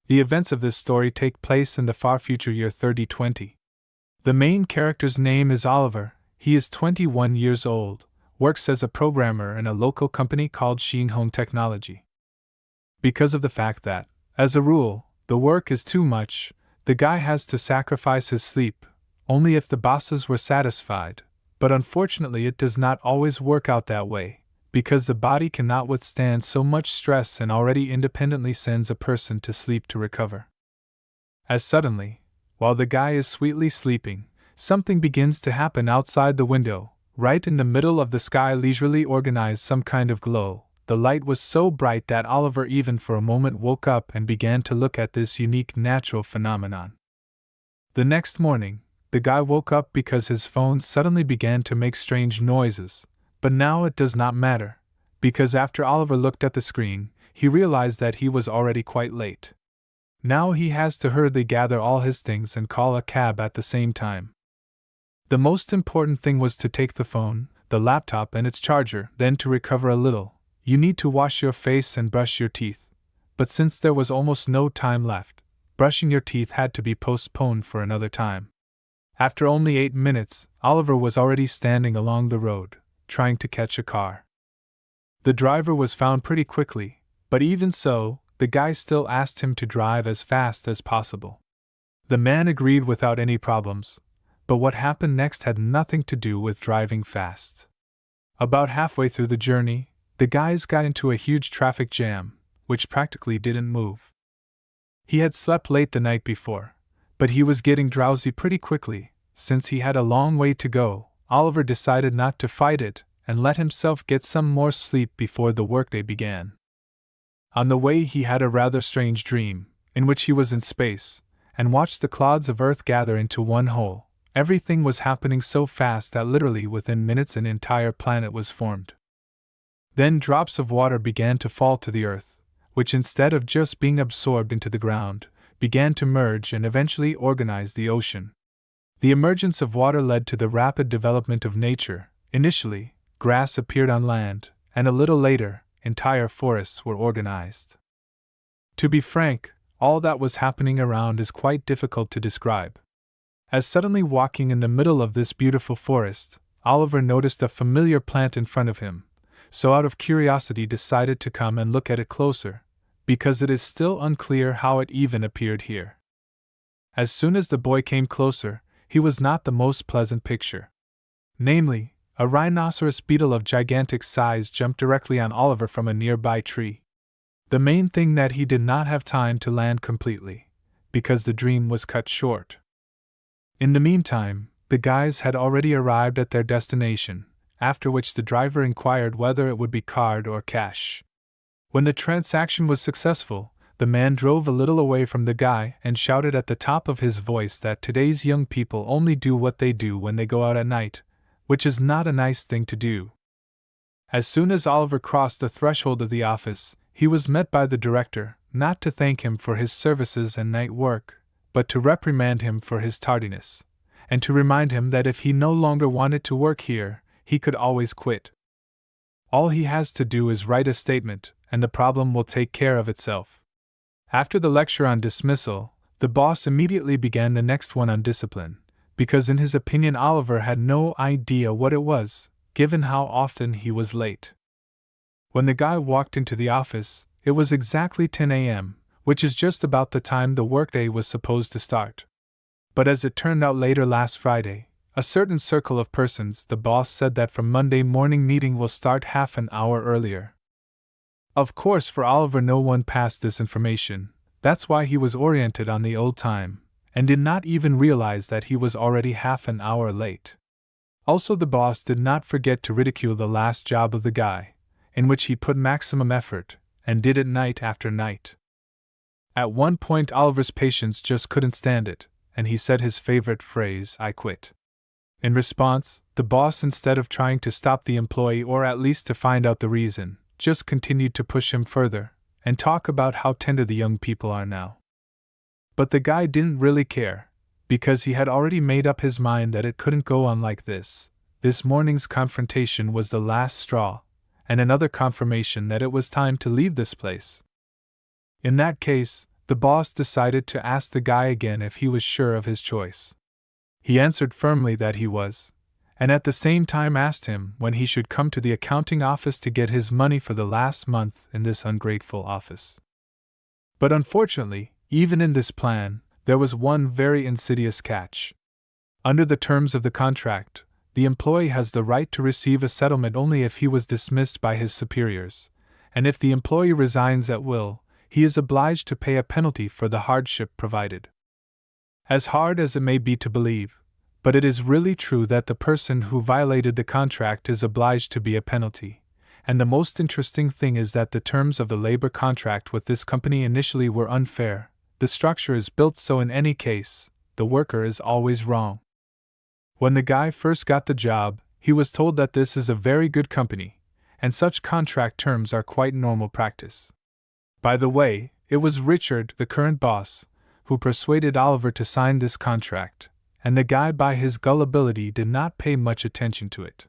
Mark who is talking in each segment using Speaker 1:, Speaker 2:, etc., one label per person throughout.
Speaker 1: The events of this story take place in the far future year 3020. The main character's name is Oliver. He is 21 years old, works as a programmer in a local company called Home Technology. Because of the fact that, as a rule, the work is too much, the guy has to sacrifice his sleep, only if the bosses were satisfied, but unfortunately it does not always work out that way, because the body cannot withstand so much stress and already independently sends a person to sleep to recover. As suddenly, while the guy is sweetly sleeping, something begins to happen outside the window, right in the middle of the sky leisurely organized some kind of glow. The light was so bright that Oliver even for a moment woke up and began to look at this unique natural phenomenon. The next morning, the guy woke up because his phone suddenly began to make strange noises, but now it does not matter, because after Oliver looked at the screen, he realized that he was already quite late. Now he has to hurriedly gather all his things and call a cab at the same time. The most important thing was to take the phone, the laptop and its charger, then to recover a little. You need to wash your face and brush your teeth. But since there was almost no time left, brushing your teeth had to be postponed for another time. After only 8 minutes, Oliver was already standing along the road, trying to catch a car. The driver was found pretty quickly, but even so, the guy still asked him to drive as fast as possible. The man agreed without any problems, but what happened next had nothing to do with driving fast. About halfway through the journey, the guys got into a huge traffic jam, which practically didn't move. He had slept late the night before, but he was getting drowsy pretty quickly. Since he had a long way to go, Oliver decided not to fight it and let himself get some more sleep before the workday began. On the way he had a rather strange dream, in which he was in space, and watched the clods of Earth gather into one whole. Everything was happening so fast that literally within minutes an entire planet was formed. Then drops of water began to fall to the earth, which instead of just being absorbed into the ground, began to merge and eventually organize the ocean. The emergence of water led to the rapid development of nature. Initially, grass appeared on land, and a little later, entire forests were organized. To be frank, all that was happening around is quite difficult to describe. As suddenly walking in the middle of this beautiful forest, Oliver noticed a familiar plant in front of him, so out of curiosity decided to come and look at it closer, because it is still unclear how it even appeared here. As soon as the boy came closer, he was not the most pleasant picture. Namely, a rhinoceros beetle of gigantic size jumped directly on Oliver from a nearby tree. The main thing that he did not have time to land completely, because the dream was cut short. In the meantime, the guys had already arrived at their destination, after which the driver inquired whether it would be card or cash. When the transaction was successful, the man drove a little away from the guy and shouted at the top of his voice that today's young people only do what they do when they go out at night, which is not a nice thing to do. As soon as Oliver crossed the threshold of the office, he was met by the director, not to thank him for his services and night work, but to reprimand him for his tardiness, and to remind him that if he no longer wanted to work here, he could always quit. All he has to do is write a statement, and the problem will take care of itself. After the lecture on dismissal, the boss immediately began the next one on discipline, because in his opinion Oliver had no idea what it was, given how often he was late. When the guy walked into the office, it was exactly 10 a.m., which is just about the time the workday was supposed to start. But as it turned out later last Friday, a certain circle of persons, the boss said that from Monday morning meeting will start half an hour earlier. Of course for Oliver no one passed this information, that's why he was oriented on the old time, and did not even realize that he was already half an hour late. Also the boss did not forget to ridicule the last job of the guy, in which he put maximum effort, and did it night after night. At one point Oliver's patience just couldn't stand it, and he said his favorite phrase, "I quit." In response, the boss, instead of trying to stop the employee or at least to find out the reason, just continued to push him further, and talk about how tender the young people are now. But the guy didn't really care, because he had already made up his mind that it couldn't go on like this. This morning's confrontation was the last straw, and another confirmation that it was time to leave this place. In that case, the boss decided to ask the guy again if he was sure of his choice. He answered firmly that he was, and at the same time asked him when he should come to the accounting office to get his money for the last month in this ungrateful office. But unfortunately, even in this plan, there was one very insidious catch. Under the terms of the contract, the employee has the right to receive a settlement only if he was dismissed by his superiors, and if the employee resigns at will, he is obliged to pay a penalty for the hardship provided. As hard as it may be to believe, but it is really true that the person who violated the contract is obliged to pay a penalty, and the most interesting thing is that the terms of the labor contract with this company initially were unfair. The structure is built so in any case, the worker is always wrong. When the guy first got the job, he was told that this is a very good company, and such contract terms are quite normal practice. By the way, it was Richard, the current boss, who persuaded Oliver to sign this contract, and the guy by his gullibility did not pay much attention to it.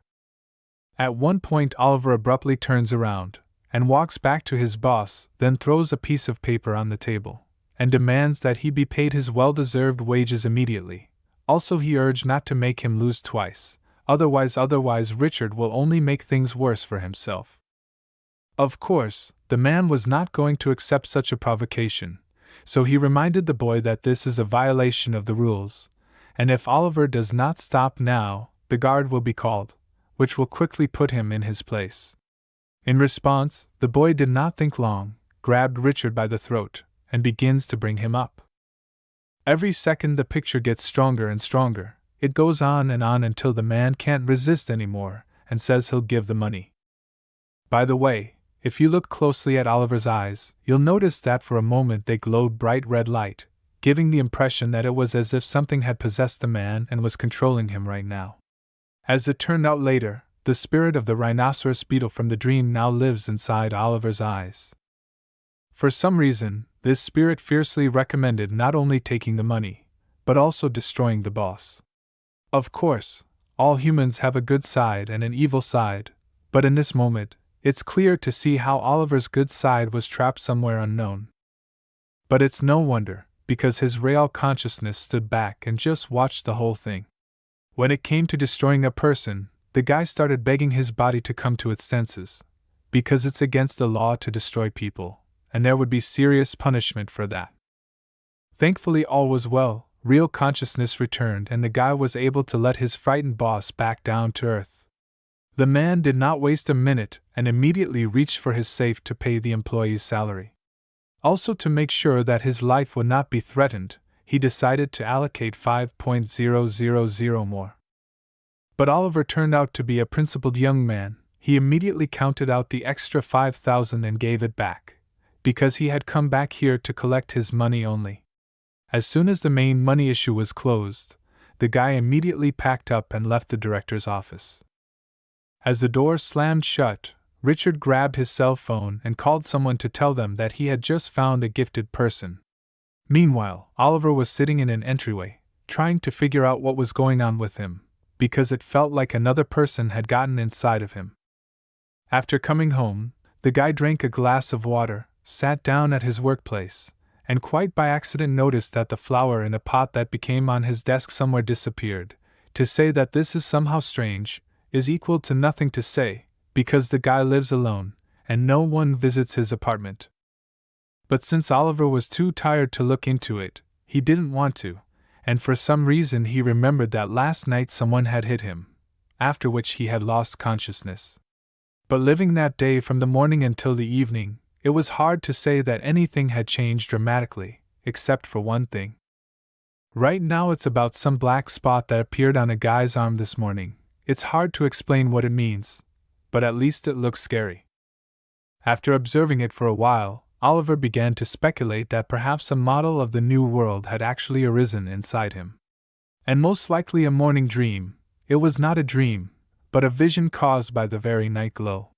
Speaker 1: At one point Oliver abruptly turns around, and walks back to his boss, then throws a piece of paper on the table, and demands that he be paid his well-deserved wages immediately. Also he urged not to make him lose twice, otherwise Richard will only make things worse for himself. Of course, the man was not going to accept such a provocation, so he reminded the boy that this is a violation of the rules, and if Oliver does not stop now, the guard will be called, which will quickly put him in his place. In response, the boy did not think long, grabbed Richard by the throat, and begins to bring him up. Every second the picture gets stronger and stronger. It goes on and on until the man can't resist anymore, and says he'll give the money. By the way, if you look closely at Oliver's eyes, you'll notice that for a moment they glowed bright red light, giving the impression that it was as if something had possessed the man and was controlling him right now. As it turned out later, the spirit of the rhinoceros beetle from the dream now lives inside Oliver's eyes. For some reason, this spirit fiercely recommended not only taking the money, but also destroying the boss. Of course, all humans have a good side and an evil side, but in this moment, it's clear to see how Oliver's good side was trapped somewhere unknown. But it's no wonder, because his real consciousness stood back and just watched the whole thing. When it came to destroying a person, the guy started begging his body to come to its senses, because it's against the law to destroy people, and there would be serious punishment for that. Thankfully all was well, real consciousness returned and the guy was able to let his frightened boss back down to earth. The man did not waste a minute and immediately reached for his safe to pay the employee's salary. Also, to make sure that his life would not be threatened, he decided to allocate 5,000 more. But Oliver turned out to be a principled young man. He immediately counted out the extra 5,000 and gave it back, because he had come back here to collect his money only. As soon as the main money issue was closed, the guy immediately packed up and left the director's office. As the door slammed shut, Richard grabbed his cell phone and called someone to tell them that he had just found a gifted person. Meanwhile, Oliver was sitting in an entryway, trying to figure out what was going on with him, because it felt like another person had gotten inside of him. After coming home, the guy drank a glass of water, sat down at his workplace, and quite by accident noticed that the flower in a pot that became on his desk somewhere disappeared. To say that this is somehow strange is equal to nothing to say, because the guy lives alone, and no one visits his apartment. But since Oliver was too tired to look into it, he didn't want to, and for some reason he remembered that last night someone had hit him, after which he had lost consciousness. But living that day from the morning until the evening, it was hard to say that anything had changed dramatically, except for one thing. Right now it's about some black spot that appeared on a guy's arm this morning. It's hard to explain what it means, but at least it looks scary. After observing it for a while, Oliver began to speculate that perhaps a model of the new world had actually arisen inside him. And most likely a morning dream. It was not a dream, but a vision caused by the very night glow.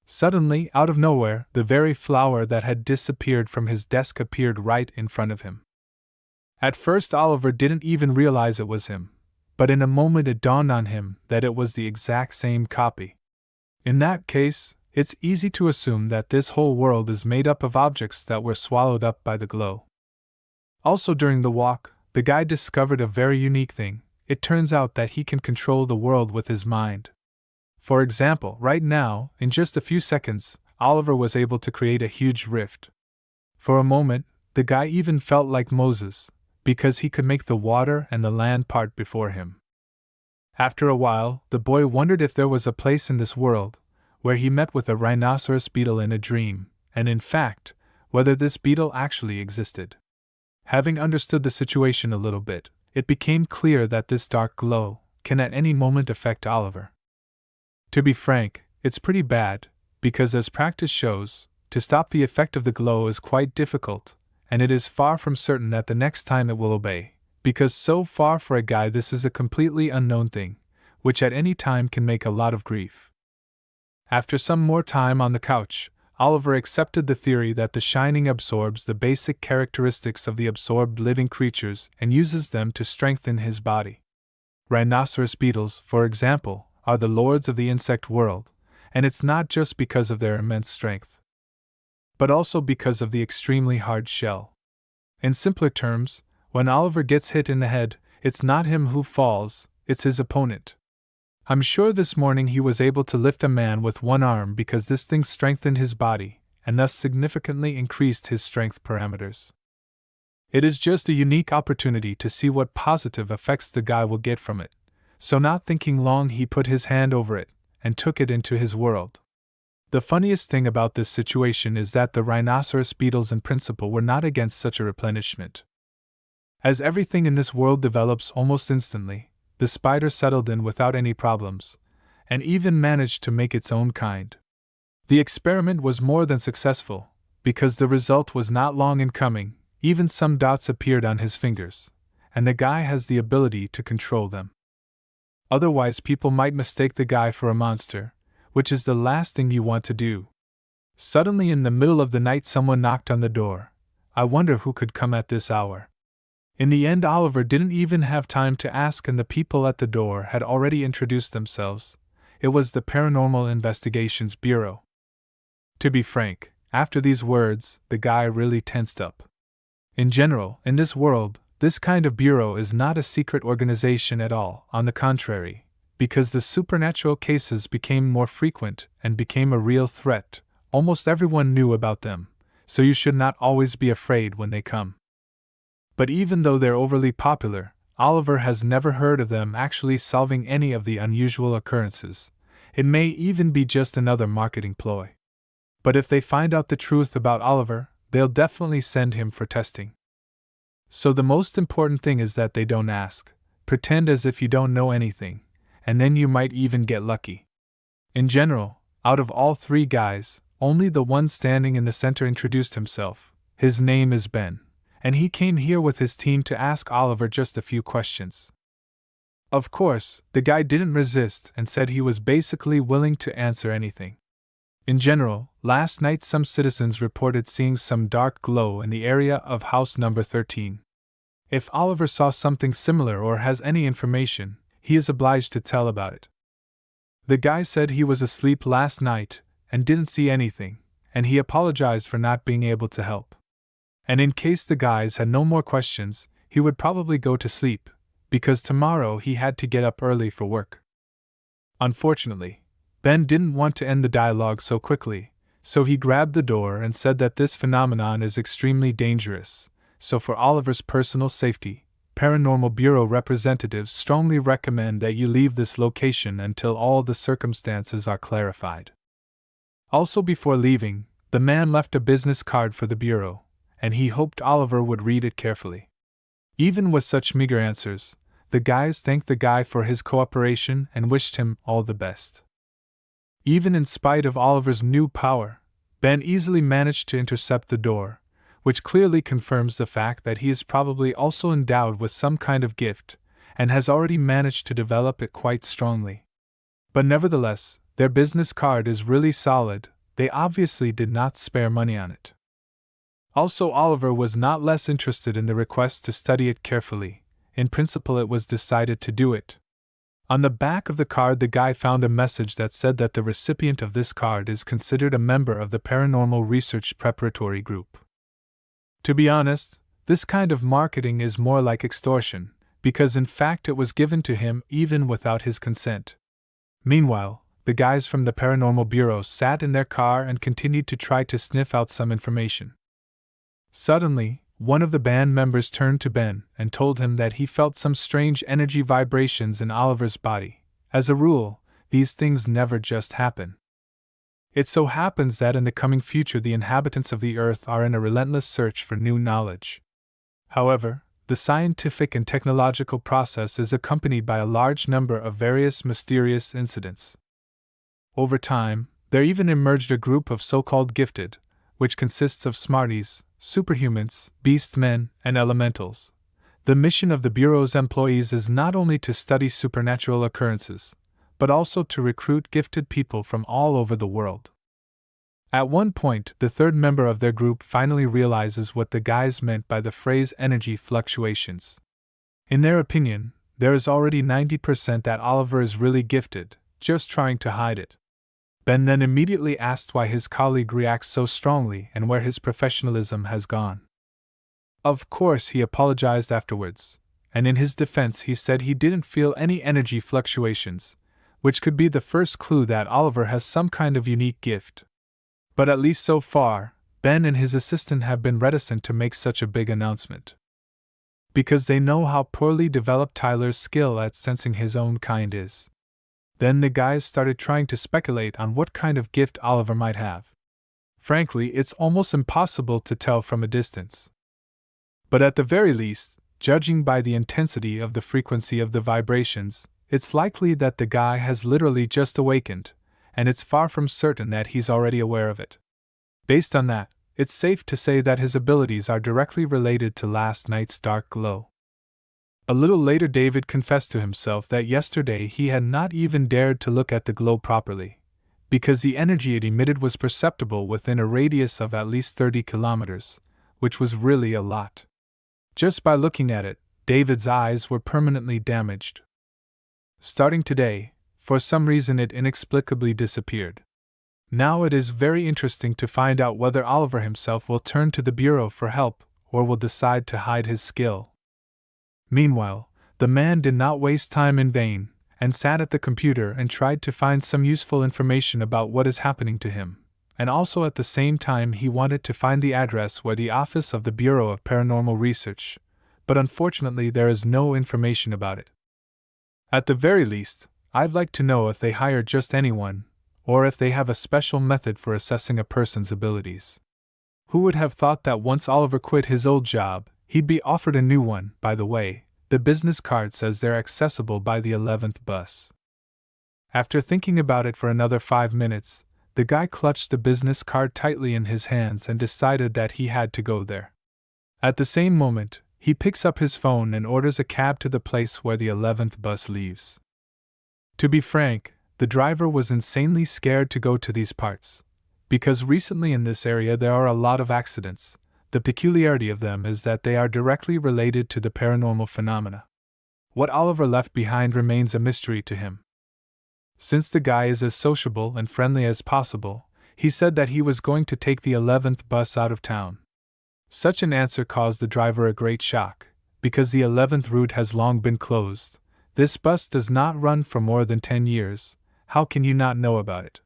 Speaker 1: Suddenly, out of nowhere, the very flower that had disappeared from his desk appeared right in front of him. At first Oliver didn't even realize it was him, but in a moment it dawned on him that it was the exact same copy. In that case, it's easy to assume that this whole world is made up of objects that were swallowed up by the glow. Also, during the walk, the guy discovered a very unique thing. It turns out that he can control the world with his mind. For example, right now, in just a few seconds, Oliver was able to create a huge rift. For a moment, the guy even felt like Moses, because he could make the water and the land part before him. After a while, the boy wondered if there was a place in this world where he met with a rhinoceros beetle in a dream, and in fact, whether this beetle actually existed. Having understood the situation a little bit, it became clear that this dark glow can at any moment affect Oliver. To be frank, it's pretty bad, because as practice shows, to stop the effect of the glow is quite difficult, and it is far from certain that the next time it will obey, because so far for a guy this is a completely unknown thing, which at any time can make a lot of grief. After some more time on the couch, Oliver accepted the theory that the shining absorbs the basic characteristics of the absorbed living creatures and uses them to strengthen his body. Rhinoceros beetles, for example, are the lords of the insect world, and it's not just because of their immense strength, but also because of the extremely hard shell. In simpler terms, when Oliver gets hit in the head, it's not him who falls, it's his opponent. I'm sure this morning he was able to lift a man with one arm because this thing strengthened his body, and thus significantly increased his strength parameters. It is just a unique opportunity to see what positive effects the guy will get from it, so not thinking long he put his hand over it, and took it into his world. The funniest thing about this situation is that the rhinoceros beetles in principle were not against such a replenishment. As everything in this world develops almost instantly, the spider settled in without any problems, and even managed to make its own kind. The experiment was more than successful, because the result was not long in coming. Even some dots appeared on his fingers, and the guy has the ability to control them. Otherwise, people might mistake the guy for a monster, which is the last thing you want to do. Suddenly, in the middle of the night, someone knocked on the door. I wonder who could come at this hour. In the end, Oliver didn't even have time to ask, and the people at the door had already introduced themselves. It was the Paranormal Investigations Bureau. To be frank, after these words, the guy really tensed up. In general, in this world, this kind of bureau is not a secret organization at all, on the contrary, because the supernatural cases became more frequent and became a real threat. Almost everyone knew about them, so you should not always be afraid when they come. But even though they're overly popular, Oliver has never heard of them actually solving any of the unusual occurrences. It may even be just another marketing ploy. But if they find out the truth about Oliver, they'll definitely send him for testing. So the most important thing is that they don't ask. Pretend as if you don't know anything, and then you might even get lucky. In general, out of all three guys, only the one standing in the center introduced himself. His name is Ben, and he came here with his team to ask Oliver just a few questions. Of course, the guy didn't resist and said he was basically willing to answer anything. In general, last night some citizens reported seeing some dark glow in the area of house number 13. If Oliver saw something similar or has any information, he is obliged to tell about it. The guy said he was asleep last night and didn't see anything, and he apologized for not being able to help. And in case the guys had no more questions, he would probably go to sleep, because tomorrow he had to get up early for work. Unfortunately, Ben didn't want to end the dialogue so quickly, so he grabbed the door and said that this phenomenon is extremely dangerous, so for Oliver's personal safety, Paranormal Bureau representatives strongly recommend that you leave this location until all the circumstances are clarified. Also, before leaving, the man left a business card for the Bureau, and he hoped Oliver would read it carefully. Even with such meager answers, the guys thanked the guy for his cooperation and wished him all the best. Even in spite of Oliver's new power, Ben easily managed to intercept the door, which clearly confirms the fact that he is probably also endowed with some kind of gift, and has already managed to develop it quite strongly. But nevertheless, their business card is really solid. They obviously did not spare money on it. Also, Oliver was not less interested in the request to study it carefully. In principle, it was decided to do it. On the back of the card, the guy found a message that said that the recipient of this card is considered a member of the Paranormal Research Preparatory Group. To be honest, this kind of marketing is more like extortion, because in fact it was given to him even without his consent. Meanwhile, the guys from the Paranormal Bureau sat in their car and continued to try to sniff out some information. Suddenly, one of the band members turned to Ben and told him that he felt some strange energy vibrations in Oliver's body. As a rule, these things never just happen. It so happens that in the coming future the inhabitants of the Earth are in a relentless search for new knowledge. However, the scientific and technological process is accompanied by a large number of various mysterious incidents. Over time, there even emerged a group of so-called gifted, which consists of smarties, superhumans, beastmen, and elementals. The mission of the Bureau's employees is not only to study supernatural occurrences, but also to recruit gifted people from all over the world. At one point, the third member of their group finally realizes what the guys meant by the phrase energy fluctuations. In their opinion, there is already 90% that Oliver is really gifted, just trying to hide it. Ben then immediately asked why his colleague reacts so strongly and where his professionalism has gone. Of course, he apologized afterwards, and in his defense he said he didn't feel any energy fluctuations, which could be the first clue that Oliver has some kind of unique gift. But at least so far, Ben and his assistant have been reticent to make such a big announcement. Because they know how poorly developed Tyler's skill at sensing his own kind is. Then the guys started trying to speculate on what kind of gift Oliver might have. Frankly, it's almost impossible to tell from a distance. But at the very least, judging by the intensity of the frequency of the vibrations, it's likely that the guy has literally just awakened, and it's far from certain that he's already aware of it. Based on that, it's safe to say that his abilities are directly related to last night's dark glow. A little later, David confessed to himself that yesterday he had not even dared to look at the glow properly, because the energy it emitted was perceptible within a radius of at least 30 kilometers, which was really a lot. Just by looking at it, David's eyes were permanently damaged. Starting today, for some reason it inexplicably disappeared. Now it is very interesting to find out whether Oliver himself will turn to the Bureau for help or will decide to hide his skill. Meanwhile, the man did not waste time in vain, and sat at the computer and tried to find some useful information about what is happening to him, and also at the same time he wanted to find the address where the office of the Bureau of Paranormal Research, but unfortunately there is no information about it. At the very least, I'd like to know if they hire just anyone, or if they have a special method for assessing a person's abilities. Who would have thought that once Oliver quit his old job, he'd be offered a new one? By the way, the business card says they're accessible by the 11th bus. After thinking about it for another 5 minutes, the guy clutched the business card tightly in his hands and decided that he had to go there. At the same moment, he picks up his phone and orders a cab to the place where the 11th bus leaves. To be frank, the driver was insanely scared to go to these parts, because recently in this area there are a lot of accidents. The peculiarity of them is that they are directly related to the paranormal phenomena. What Oliver left behind remains a mystery to him. Since the guy is as sociable and friendly as possible, he said that he was going to take the 11th bus out of town. Such an answer caused the driver a great shock, because the 11th route has long been closed. This bus does not run for more than 10 years, how can you not know about it?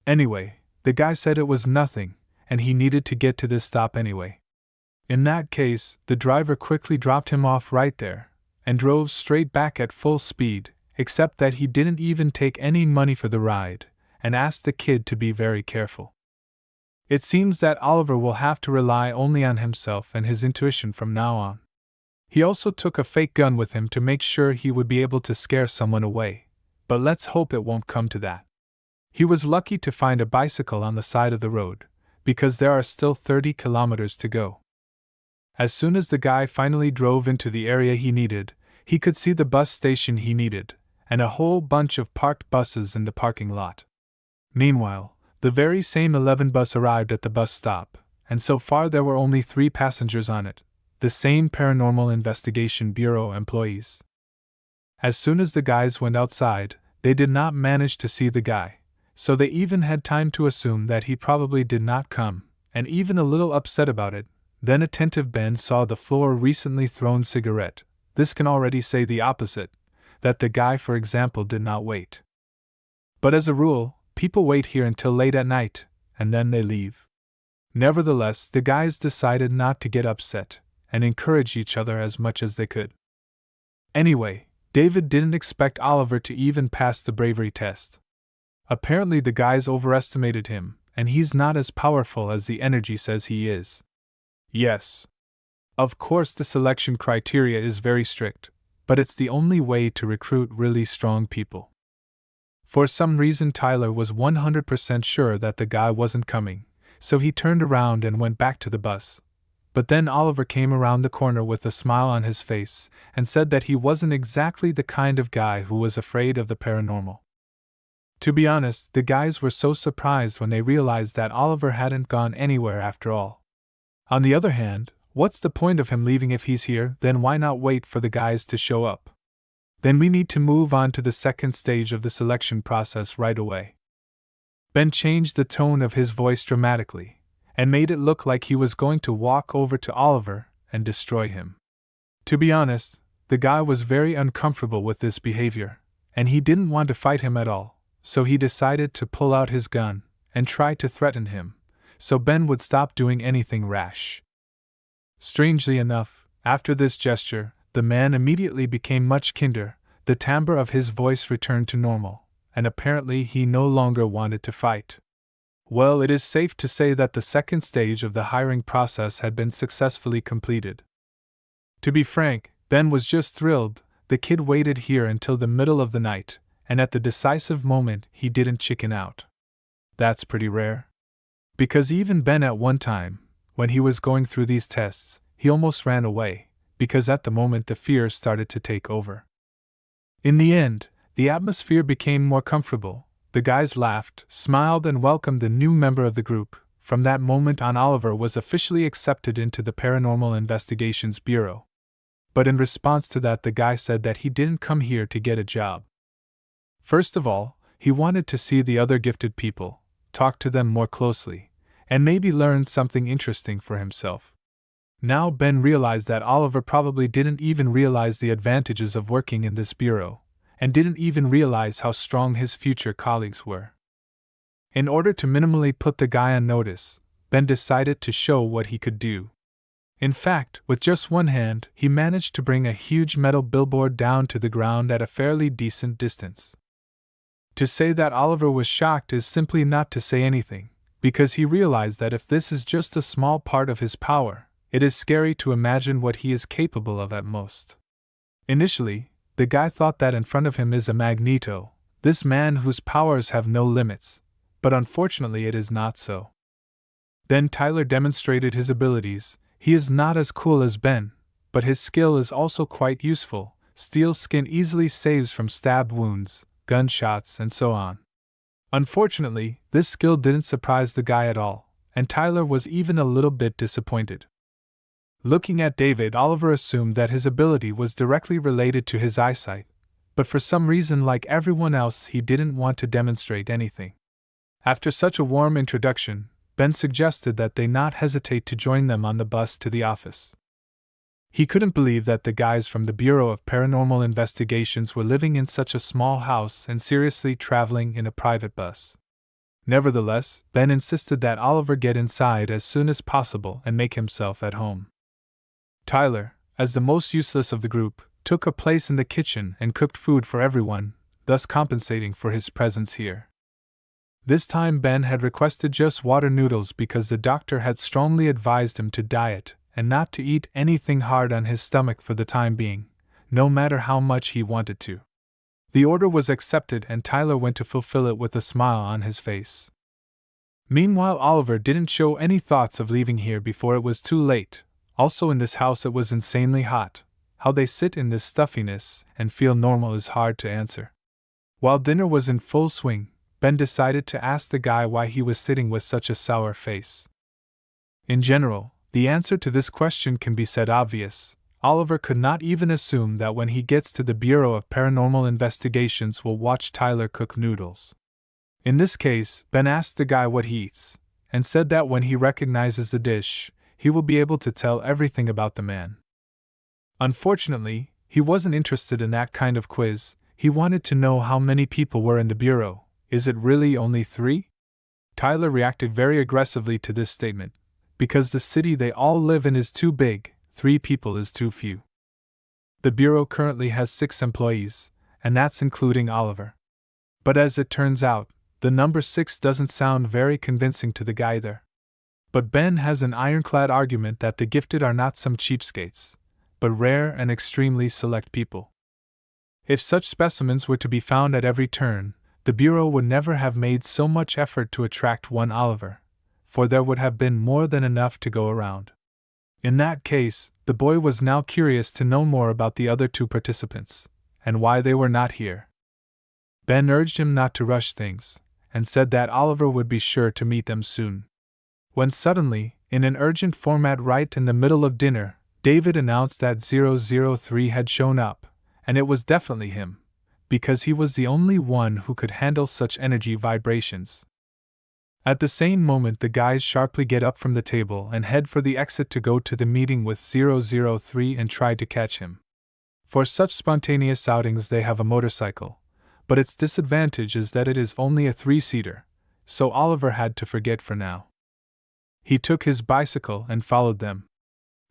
Speaker 1: Anyway, the guy said it was nothing, and he needed to get to this stop anyway. In that case, the driver quickly dropped him off right there, and drove straight back at full speed, except that he didn't even take any money for the ride, and asked the kid to be very careful. It seems that Oliver will have to rely only on himself and his intuition from now on. He also took a fake gun with him to make sure he would be able to scare someone away, but let's hope it won't come to that. He was lucky to find a bicycle on the side of the road, because there are still 30 kilometers to go. As soon as the guy finally drove into the area he needed, he could see the bus station he needed, and a whole bunch of parked buses in the parking lot. Meanwhile, the very same 11 bus arrived at the bus stop, and so far there were only 3 passengers on it, the same Paranormal Investigation Bureau employees. As soon as the guys went outside, they did not manage to see the guy, so they even had time to assume that he probably did not come, and even a little upset about it, Then attentive Ben saw the floor recently thrown cigarette. This can already say the opposite, that the guy, for example, did not wait. But as a rule, people wait here until late at night, and then they leave. Nevertheless, the guys decided not to get upset, and encourage each other as much as they could. Anyway, David didn't expect Oliver to even pass the bravery test. Apparently the guys overestimated him, and he's not as powerful as the energy says he is. Yes. Of course the selection criteria is very strict, but it's the only way to recruit really strong people. For some reason Tyler was 100% sure that the guy wasn't coming, so he turned around and went back to the bus. But then Oliver came around the corner with a smile on his face and said that he wasn't exactly the kind of guy who was afraid of the paranormal. To be honest, the guys were so surprised when they realized that Oliver hadn't gone anywhere after all. On the other hand, what's the point of him leaving if he's here? Then why not wait for the guys to show up? Then we need to move on to the second stage of the selection process right away. Ben changed the tone of his voice dramatically, and made it look like he was going to walk over to Oliver and destroy him. To be honest, the guy was very uncomfortable with this behavior, and he didn't want to fight him at all, so he decided to pull out his gun and try to threaten him, so Ben would stop doing anything rash. Strangely enough, after this gesture, the man immediately became much kinder, the timbre of his voice returned to normal, and apparently he no longer wanted to fight. Well, it is safe to say that the second stage of the hiring process had been successfully completed. To be frank, Ben was just thrilled. The kid waited here until the middle of the night, and at the decisive moment he didn't chicken out. That's pretty rare. Because even Ben at one time, when he was going through these tests, he almost ran away, because at the moment the fear started to take over. In the end, the atmosphere became more comfortable. The guys laughed, smiled, and welcomed the new member of the group. From that moment on, Oliver was officially accepted into the Paranormal Investigations Bureau. But in response to that, the guy said that he didn't come here to get a job. First of all, he wanted to see the other gifted people, talk to them more closely, and maybe learn something interesting for himself. Now Ben realized that Oliver probably didn't even realize the advantages of working in this bureau, and didn't even realize how strong his future colleagues were. In order to minimally put the guy on notice, Ben decided to show what he could do. In fact, with just one hand, he managed to bring a huge metal billboard down to the ground at a fairly decent distance. To say that Oliver was shocked is simply not to say anything, because he realized that if this is just a small part of his power, it is scary to imagine what he is capable of at most. Initially, the guy thought that in front of him is a Magneto, this man whose powers have no limits, but unfortunately it is not so. Then Tyler demonstrated his abilities. He is not as cool as Ben, but his skill is also quite useful. Steel skin easily saves from stab wounds, gunshots, and so on. Unfortunately, this skill didn't surprise the guy at all, and Tyler was even a little bit disappointed. Looking at David, Oliver assumed that his ability was directly related to his eyesight, but for some reason, like everyone else, he didn't want to demonstrate anything. After such a warm introduction, Ben suggested that they not hesitate to join them on the bus to the office. He couldn't believe that the guys from the Bureau of Paranormal Investigations were living in such a small house and seriously traveling in a private bus. Nevertheless, Ben insisted that Oliver get inside as soon as possible and make himself at home. Tyler, as the most useless of the group, took a place in the kitchen and cooked food for everyone, thus compensating for his presence here. This time Ben had requested just water noodles because the doctor had strongly advised him to diet and not to eat anything hard on his stomach for the time being, no matter how much he wanted to. The order was accepted and Tyler went to fulfill it with a smile on his face. Meanwhile, Oliver didn't show any thoughts of leaving here before it was too late. Also, in this house it was insanely hot. How they sit in this stuffiness and feel normal is hard to answer. While dinner was in full swing, Ben decided to ask the guy why he was sitting with such a sour face. In general, the answer to this question can be said obvious. Oliver could not even assume that when he gets to the Bureau of Paranormal Investigations will watch Tyler cook noodles. In this case, Ben asked the guy what he eats, and said that when he recognizes the dish, he will be able to tell everything about the man. Unfortunately, he wasn't interested in that kind of quiz. He wanted to know how many people were in the bureau. Is it really only 3? Tyler reacted very aggressively to this statement. Because the city they all live in is too big, 3 people is too few. The bureau currently has 6 employees, and that's including Oliver. But as it turns out, the number 6 doesn't sound very convincing to the guy there. But Ben has an ironclad argument that the gifted are not some cheapskates, but rare and extremely select people. If such specimens were to be found at every turn, the bureau would never have made so much effort to attract one Oliver, for there would have been more than enough to go around. In that case, the boy was now curious to know more about the other 2 participants, and why they were not here. Ben urged him not to rush things, and said that Oliver would be sure to meet them soon. When suddenly, in an urgent format right in the middle of dinner, David announced that 003 had shown up, and it was definitely him, because he was the only one who could handle such energy vibrations. At the same moment, the guys sharply get up from the table and head for the exit to go to the meeting with 003 and try to catch him. For such spontaneous outings they have a motorcycle, but its disadvantage is that it is only a 3-seater, so Oliver had to forget for now. He took his bicycle and followed them.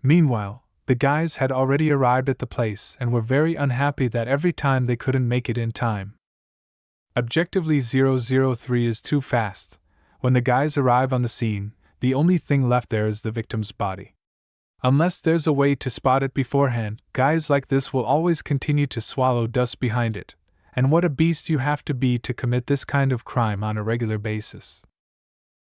Speaker 1: Meanwhile, the guys had already arrived at the place and were very unhappy that every time they couldn't make it in time. Objectively, 003 is too fast. When the guys arrive on the scene, the only thing left there is the victim's body. Unless there's a way to spot it beforehand, guys like this will always continue to swallow dust behind it. And what a beast you have to be to commit this kind of crime on a regular basis.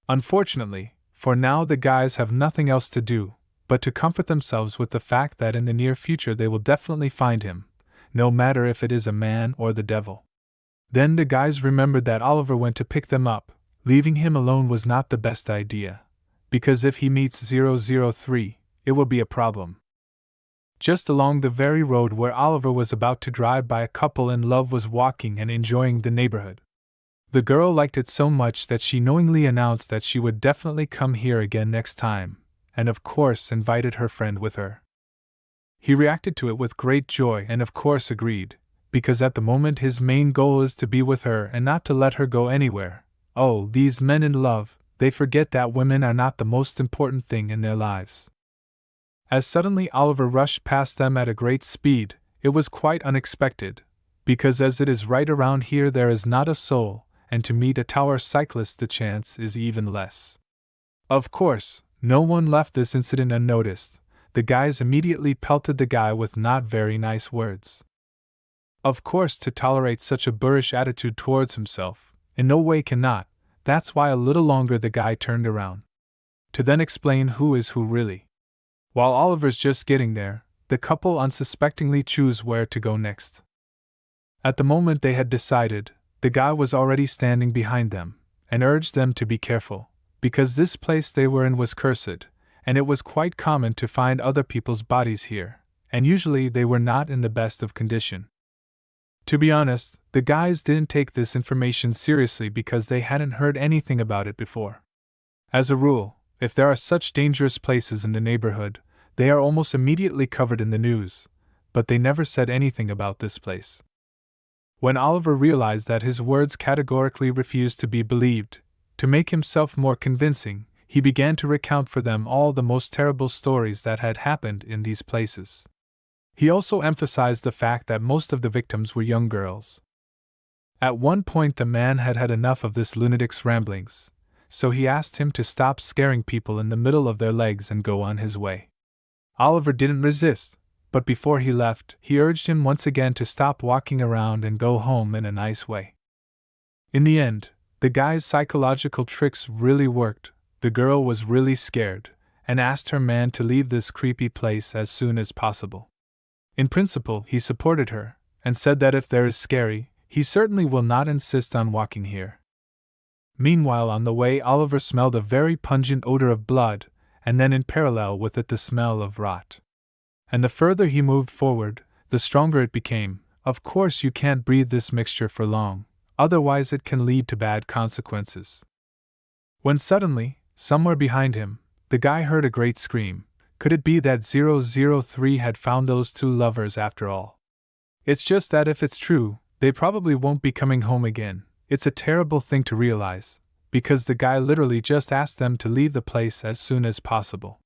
Speaker 1: Unfortunately, for now the guys have nothing else to do but to comfort themselves with the fact that in the near future they will definitely find him, no matter if it is a man or the devil. Then the guys remembered that Oliver went to pick them up. Leaving him alone was not the best idea, because if he meets 003, it will be a problem. Just along the very road where Oliver was about to drive by, a couple in love was walking and enjoying the neighborhood. The girl liked it so much that she knowingly announced that she would definitely come here again next time, and of course invited her friend with her. He reacted to it with great joy and of course agreed, because at the moment his main goal is to be with her and not to let her go anywhere. Oh, these men in love, they forget that women are not the most important thing in their lives. As suddenly Oliver rushed past them at a great speed, it was quite unexpected, because as it is right around here there is not a soul, and to meet a tower cyclist the chance is even less. Of course, no one left this incident unnoticed. The guys immediately pelted the guy with not very nice words. Of course, to tolerate such a boorish attitude towards himself, in no way cannot. That's why a little longer the guy turned around, to then explain who is who really. While Oliver's just getting there, the couple unsuspectingly choose where to go next. At the moment they had decided, the guy was already standing behind them, and urged them to be careful, because this place they were in was cursed, and it was quite common to find other people's bodies here, and usually they were not in the best of condition. To be honest, the guys didn't take this information seriously because they hadn't heard anything about it before. As a rule, if there are such dangerous places in the neighborhood, they are almost immediately covered in the news, but they never said anything about this place. When Oliver realized that his words categorically refused to be believed, to make himself more convincing, he began to recount for them all the most terrible stories that had happened in these places. He also emphasized the fact that most of the victims were young girls. At one point the man had had enough of this lunatic's ramblings, so he asked him to stop scaring people in the middle of their legs and go on his way. Oliver didn't resist, but before he left, he urged him once again to stop walking around and go home in a nice way. In the end, the guy's psychological tricks really worked. The girl was really scared, and asked her man to leave this creepy place as soon as possible. In principle, he supported her, and said that if there is scary, he certainly will not insist on walking here. Meanwhile, on the way, Oliver smelled a very pungent odor of blood, and then in parallel with it the smell of rot. And the further he moved forward, the stronger it became. Of course you can't breathe this mixture for long, otherwise it can lead to bad consequences. When suddenly, somewhere behind him, the guy heard a great scream. Could it be that 003 had found those two lovers after all? It's just that if it's true, they probably won't be coming home again. It's a terrible thing to realize, because the guy literally just asked them to leave the place as soon as possible.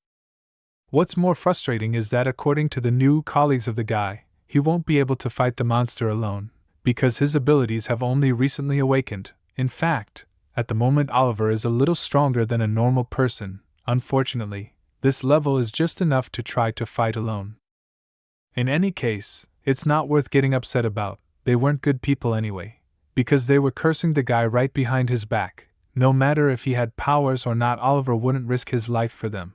Speaker 1: What's more frustrating is that according to the new colleagues of the guy, he won't be able to fight the monster alone, because his abilities have only recently awakened. In fact, at the moment Oliver is a little stronger than a normal person. Unfortunately, this level is just enough to try to fight alone. In any case, it's not worth getting upset about. They weren't good people anyway, because they were cursing the guy right behind his back. No matter if he had powers or not, Oliver wouldn't risk his life for them.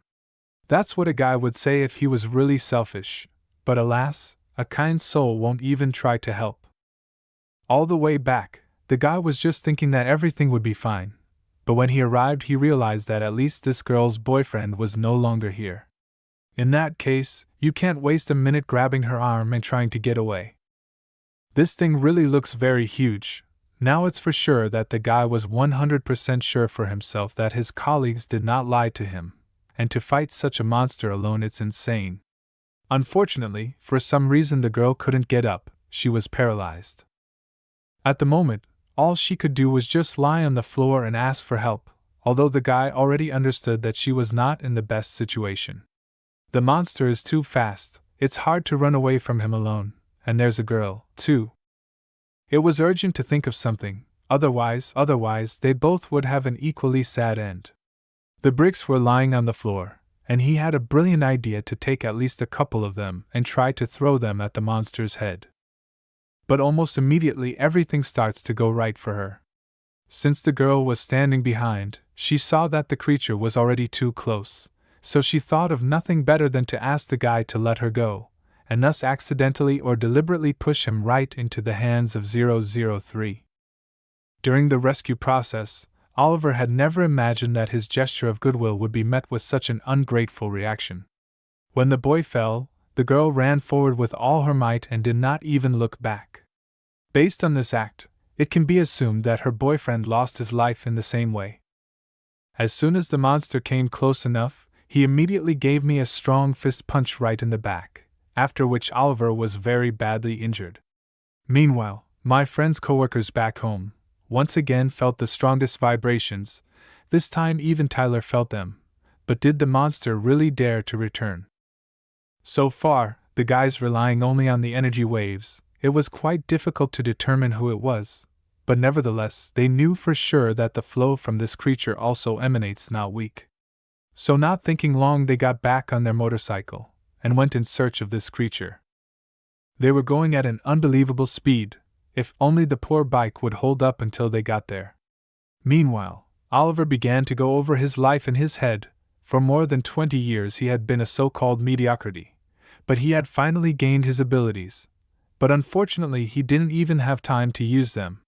Speaker 1: That's what a guy would say if he was really selfish, but alas, a kind soul won't even try to help. All the way back, the guy was just thinking that everything would be fine, but when he arrived he realized that at least this girl's boyfriend was no longer here. In that case, you can't waste a minute grabbing her arm and trying to get away. This thing really looks very huge. Now it's for sure that the guy was 100% sure for himself that his colleagues did not lie to him. And to fight such a monster alone, it's insane. Unfortunately, for some reason the girl couldn't get up, she was paralyzed. At the moment, all she could do was just lie on the floor and ask for help, although the guy already understood that she was not in the best situation. The monster is too fast, it's hard to run away from him alone, and there's a girl, too. It was urgent to think of something, otherwise they both would have an equally sad end. The bricks were lying on the floor, and he had a brilliant idea to take at least a couple of them and try to throw them at the monster's head. But almost immediately everything starts to go right for her. Since the girl was standing behind, she saw that the creature was already too close, so she thought of nothing better than to ask the guy to let her go, and thus accidentally or deliberately push him right into the hands of 003. During the rescue process, Oliver had never imagined that his gesture of goodwill would be met with such an ungrateful reaction. When the boy fell, the girl ran forward with all her might and did not even look back. Based on this act, it can be assumed that her boyfriend lost his life in the same way. As soon as the monster came close enough, he immediately gave me a strong fist punch right in the back, after which Oliver was very badly injured. Meanwhile, my friend's coworkers back home once again felt the strongest vibrations. This time even Tyler felt them. But did the monster really dare to return? So far, the guys relying only on the energy waves, it was quite difficult to determine who it was, but nevertheless they knew for sure that the flow from this creature also emanates not weak. So not thinking long, they got back on their motorcycle and went in search of this creature. They were going at an unbelievable speed. If only the poor bike would hold up until they got there. Meanwhile, Oliver began to go over his life in his head. For more than 20 years he had been a so-called mediocrity, but he had finally gained his abilities. But unfortunately he didn't even have time to use them.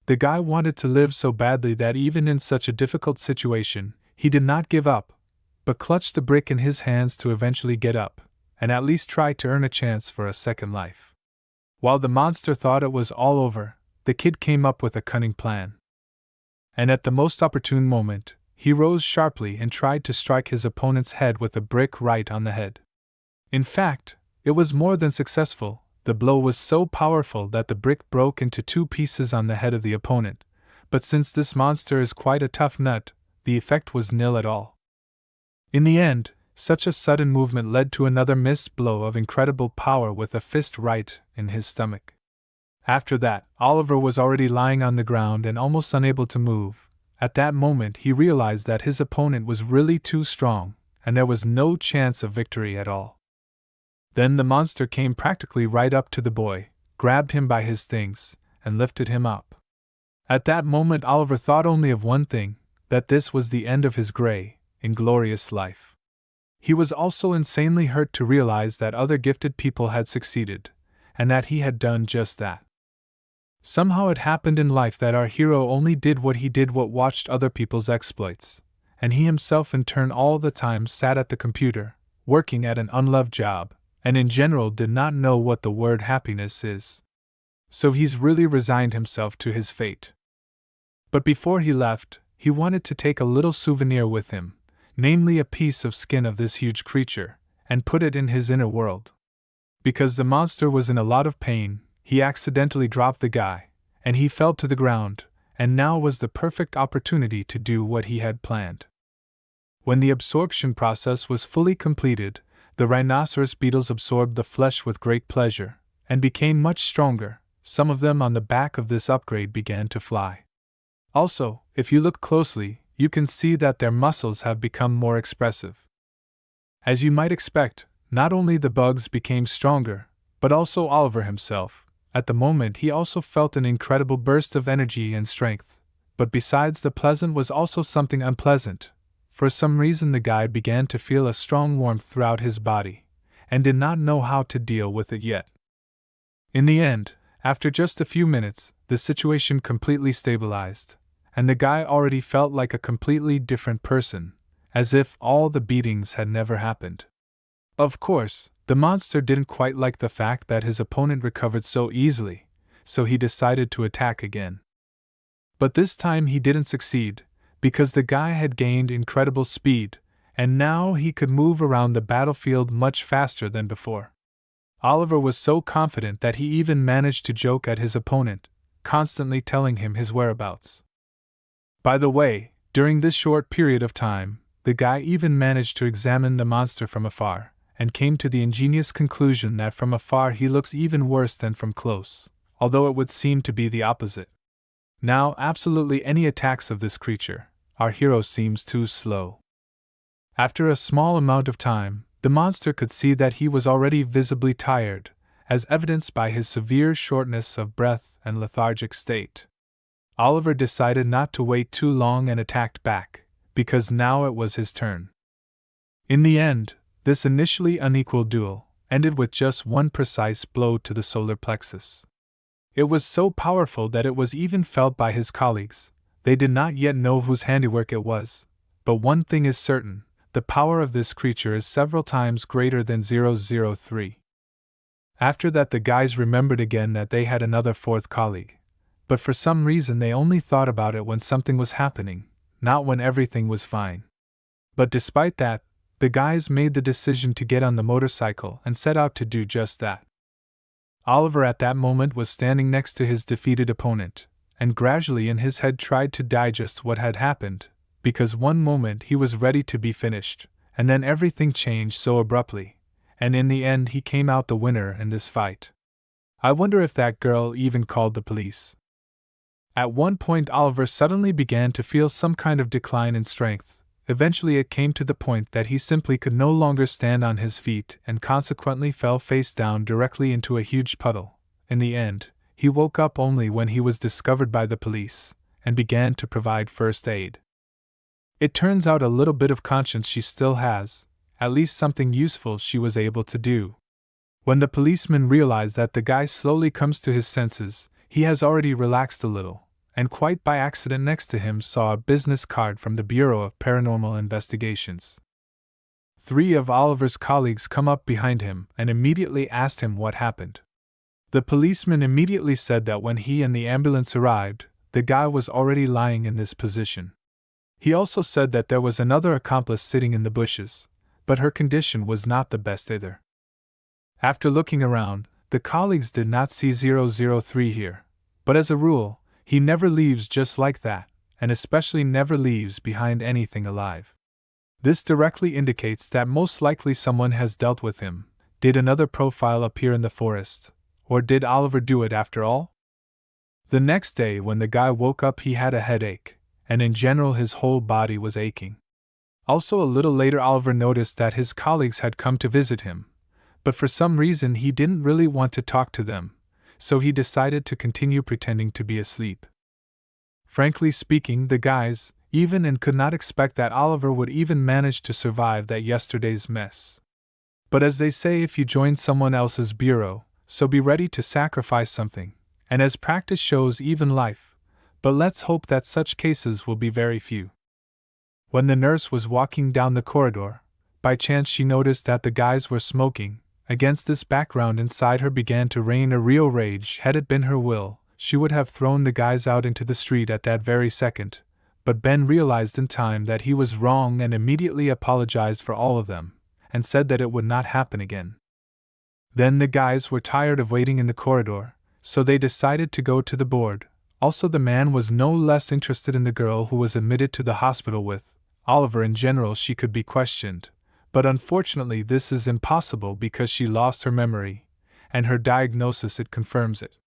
Speaker 1: The guy wanted to live so badly that even in such a difficult situation, he did not give up, but clutched the brick in his hands to eventually get up, and at least try to earn a chance for a second life. While the monster thought it was all over, the kid came up with a cunning plan. And at the most opportune moment, he rose sharply and tried to strike his opponent's head with a brick right on the head. In fact, it was more than successful. The blow was so powerful that the brick broke into 2 pieces on the head of the opponent, but since this monster is quite a tough nut, the effect was nil at all. In the end, such a sudden movement led to another missed blow of incredible power with a fist right in his stomach. After that, Oliver was already lying on the ground and almost unable to move. At that moment he realized that his opponent was really too strong, and there was no chance of victory at all. Then the monster came practically right up to the boy, grabbed him by his things, and lifted him up. At that moment Oliver thought only of one thing, that this was the end of his gray, inglorious life. He was also insanely hurt to realize that other gifted people had succeeded, and that he had done just that. Somehow it happened in life that our hero only did what watched other people's exploits, and he himself in turn all the time sat at the computer, working at an unloved job, and in general did not know what the word happiness is. So he's really resigned himself to his fate. But before he left, he wanted to take a little souvenir with him, namely a piece of skin of this huge creature, and put it in his inner world. Because the monster was in a lot of pain, he accidentally dropped the guy, and he fell to the ground, and now was the perfect opportunity to do what he had planned. When the absorption process was fully completed, the rhinoceros beetles absorbed the flesh with great pleasure, and became much stronger. Some of them on the back of this upgrade began to fly. Also, if you look closely, you can see that their muscles have become more expressive. As you might expect, not only the bugs became stronger, but also Oliver himself. At the moment he also felt an incredible burst of energy and strength. But besides the pleasant was also something unpleasant. For some reason the guy began to feel a strong warmth throughout his body, and did not know how to deal with it yet. In the end, after just a few minutes, the situation completely stabilized, and the guy already felt like a completely different person, as if all the beatings had never happened. Of course, the monster didn't quite like the fact that his opponent recovered so easily, so he decided to attack again. But this time he didn't succeed, because the guy had gained incredible speed, and now he could move around the battlefield much faster than before. Oliver was so confident that he even managed to joke at his opponent, constantly telling him his whereabouts. By the way, during this short period of time, the guy even managed to examine the monster from afar, and came to the ingenious conclusion that from afar he looks even worse than from close, although it would seem to be the opposite. Now, absolutely any attacks of this creature, our hero seems too slow. After a small amount of time, the monster could see that he was already visibly tired, as evidenced by his severe shortness of breath and lethargic state. Oliver decided not to wait too long and attacked back, because now it was his turn. In the end, this initially unequal duel ended with just one precise blow to the solar plexus. It was so powerful that it was even felt by his colleagues. They did not yet know whose handiwork it was, but one thing is certain: the power of this creature is several times greater than 003. After that the guys remembered again that they had another fourth colleague, but for some reason they only thought about it when something was happening, not when everything was fine. But despite that, the guys made the decision to get on the motorcycle and set out to do just that. Oliver at that moment was standing next to his defeated opponent, and gradually in his head tried to digest what had happened, because one moment he was ready to be finished, and then everything changed so abruptly, and in the end he came out the winner in this fight. I wonder if that girl even called the police. At one point Oliver suddenly began to feel some kind of decline in strength. Eventually it came to the point that he simply could no longer stand on his feet and consequently fell face down directly into a huge puddle. In the end, he woke up only when he was discovered by the police, and began to provide first aid. It turns out a little bit of conscience she still has, at least something useful she was able to do. When the policeman realized that the guy slowly comes to his senses, he has already relaxed a little, and quite by accident next to him saw a business card from the Bureau of Paranormal Investigations. 3 of Oliver's colleagues come up behind him and immediately asked him what happened. The policeman immediately said that when he and the ambulance arrived, the guy was already lying in this position. He also said that there was another accomplice sitting in the bushes, but her condition was not the best either. After looking around, the colleagues did not see 003 here, but as a rule, he never leaves just like that, and especially never leaves behind anything alive. This directly indicates that most likely someone has dealt with him. Did another profile appear in the forest? Or did Oliver do it after all? The next day when the guy woke up he had a headache, and in general his whole body was aching. Also a little later Oliver noticed that his colleagues had come to visit him, but for some reason he didn't really want to talk to them, so he decided to continue pretending to be asleep. Frankly speaking, the guys even and could not expect that Oliver would even manage to survive that yesterday's mess. But as they say, if you join someone else's bureau, so be ready to sacrifice something, and as practice shows, even life. But let's hope that such cases will be very few. When the nurse was walking down the corridor, by chance she noticed that the guys were smoking. Against this background inside her began to reign a real rage. Had it been her will, she would have thrown the guys out into the street at that very second, but Ben realized in time that he was wrong and immediately apologized for all of them, and said that it would not happen again. Then the guys were tired of waiting in the corridor, so they decided to go to the board. Also, the man was no less interested in the girl who was admitted to the hospital with Oliver. In general, she could be questioned, but unfortunately this is impossible because she lost her memory, and her diagnosis it confirms it.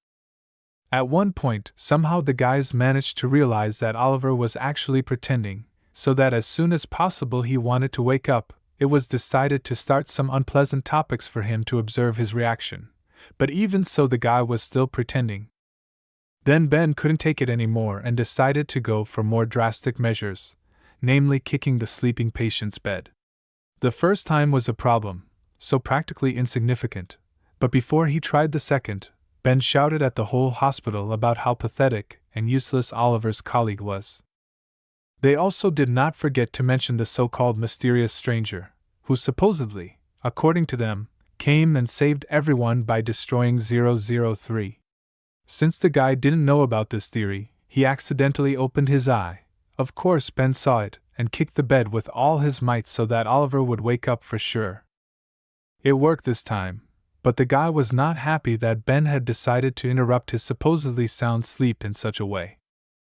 Speaker 1: At one point, somehow the guys managed to realize that Oliver was actually pretending, so that as soon as possible he wanted to wake up. It was decided to start some unpleasant topics for him to observe his reaction, but even so the guy was still pretending. Then Ben couldn't take it anymore and decided to go for more drastic measures, namely kicking the sleeping patient's bed. The first time was a problem, so practically insignificant, but before he tried the second, Ben shouted at the whole hospital about how pathetic and useless Oliver's colleague was. They also did not forget to mention the so-called mysterious stranger, who supposedly, according to them, came and saved everyone by destroying 003. Since the guy didn't know about this theory, he accidentally opened his eye. Of course, Ben saw it and kicked the bed with all his might so that Oliver would wake up for sure. It worked this time, but the guy was not happy that Ben had decided to interrupt his supposedly sound sleep in such a way.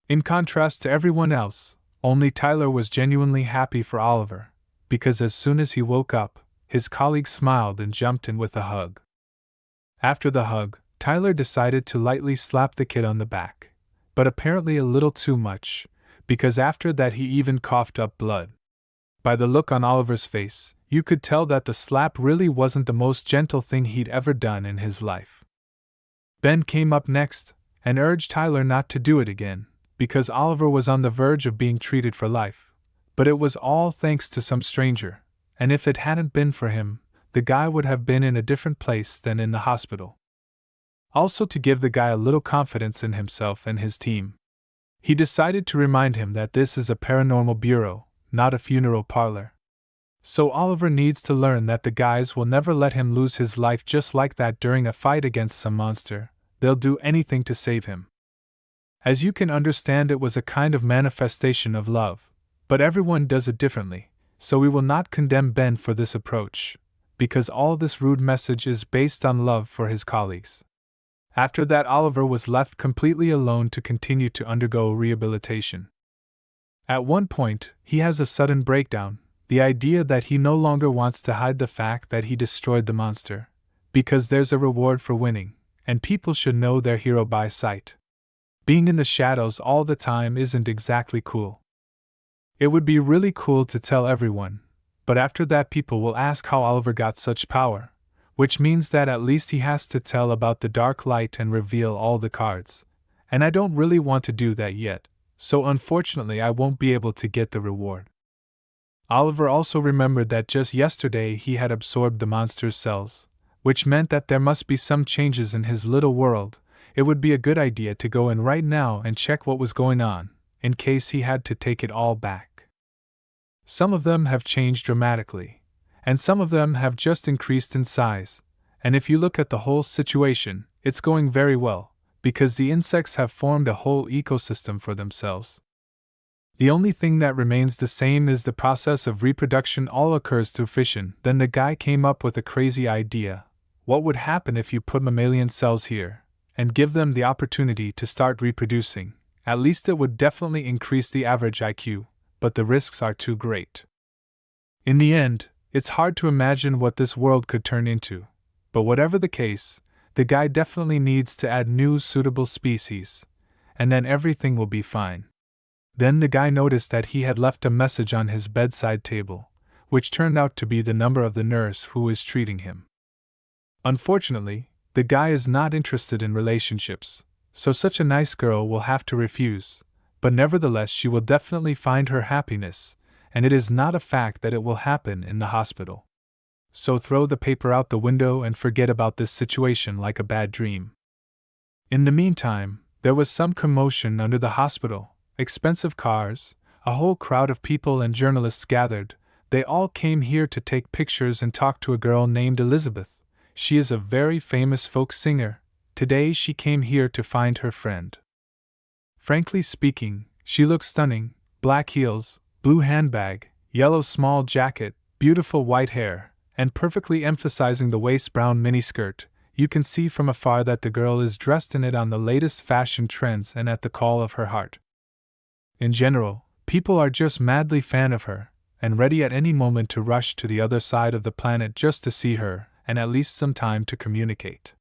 Speaker 1: In contrast to everyone else, only Tyler was genuinely happy for Oliver, because as soon as he woke up, his colleague smiled and jumped in with a hug. After the hug, Tyler decided to lightly slap the kid on the back, but apparently a little too much, because after that he even coughed up blood. By the look on Oliver's face, you could tell that the slap really wasn't the most gentle thing he'd ever done in his life. Ben came up next and urged Tyler not to do it again, because Oliver was on the verge of being treated for life, but it was all thanks to some stranger, and if it hadn't been for him, the guy would have been in a different place than in the hospital. Also, to give the guy a little confidence in himself and his team, he decided to remind him that this is a paranormal bureau, not a funeral parlor. So Oliver needs to learn that the guys will never let him lose his life just like that during a fight against some monster. They'll do anything to save him. As you can understand, it was a kind of manifestation of love, but everyone does it differently, so we will not condemn Ben for this approach, because all this rude message is based on love for his colleagues. After that, Oliver was left completely alone to continue to undergo rehabilitation. At one point, he has a sudden breakdown, the idea that he no longer wants to hide the fact that he destroyed the monster, because there's a reward for winning, and people should know their hero by sight. Being in the shadows all the time isn't exactly cool. It would be really cool to tell everyone, but after that people will ask how Oliver got such power, which means that at least he has to tell about the dark light and reveal all the cards, and I don't really want to do that yet, so unfortunately I won't be able to get the reward. Oliver also remembered that just yesterday he had absorbed the monster's cells, which meant that there must be some changes in his little world. It would be a good idea to go in right now and check what was going on, in case he had to take it all back. Some of them have changed dramatically, and some of them have just increased in size, and if you look at the whole situation, it's going very well, because the insects have formed a whole ecosystem for themselves. The only thing that remains the same is the process of reproduction. All occurs through fission. Then the guy came up with a crazy idea. What would happen if you put mammalian cells here, and give them the opportunity to start reproducing? At least it would definitely increase the average IQ, but the risks are too great. In the end, it's hard to imagine what this world could turn into, but whatever the case, the guy definitely needs to add new suitable species, and then everything will be fine. Then the guy noticed that he had left a message on his bedside table, which turned out to be the number of the nurse who is treating him. Unfortunately, the guy is not interested in relationships, so such a nice girl will have to refuse, but nevertheless she will definitely find her happiness, and it is not a fact that it will happen in the hospital. So throw the paper out the window and forget about this situation like a bad dream. In the meantime, there was some commotion under the hospital. Expensive cars, a whole crowd of people and journalists gathered. They all came here to take pictures and talk to a girl named Elizabeth. She is a very famous folk singer. Today she came here to find her friend. Frankly speaking, she looks stunning, black heels, blue handbag, yellow small jacket, beautiful white hair, and perfectly emphasizing the waist-brown miniskirt, you can see from afar that the girl is dressed in it on the latest fashion trends and at the call of her heart. In general, people are just madly fan of her, and ready at any moment to rush to the other side of the planet just to see her, and at least some time to communicate.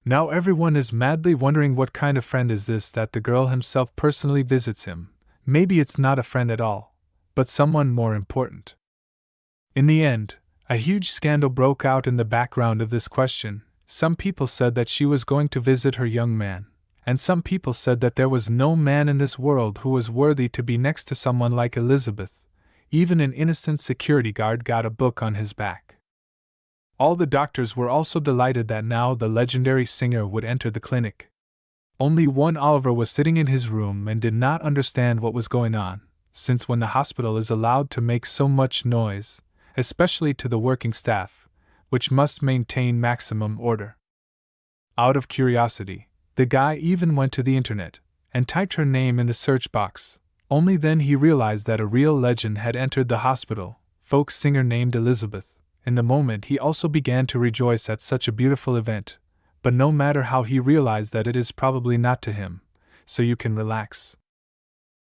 Speaker 1: Now everyone is madly wondering what kind of friend is this that the girl himself personally visits him. Maybe it's not a friend at all, but someone more important. In the end, a huge scandal broke out in the background of this question. Some people said that she was going to visit her young man, and some people said that there was no man in this world who was worthy to be next to someone like Elizabeth. Even an innocent security guard got a book on his back. All the doctors were also delighted that now the legendary singer would enter the clinic. Only one Oliver was sitting in his room and did not understand what was going on, since when the hospital is allowed to make so much noise, especially to the working staff, which must maintain maximum order. Out of curiosity, the guy even went to the internet and typed her name in the search box. Only then he realized that a real legend had entered the hospital, folk singer named Elizabeth. In the moment he also began to rejoice at such a beautiful event, but no matter how he realized that it is probably not to him, so you can relax.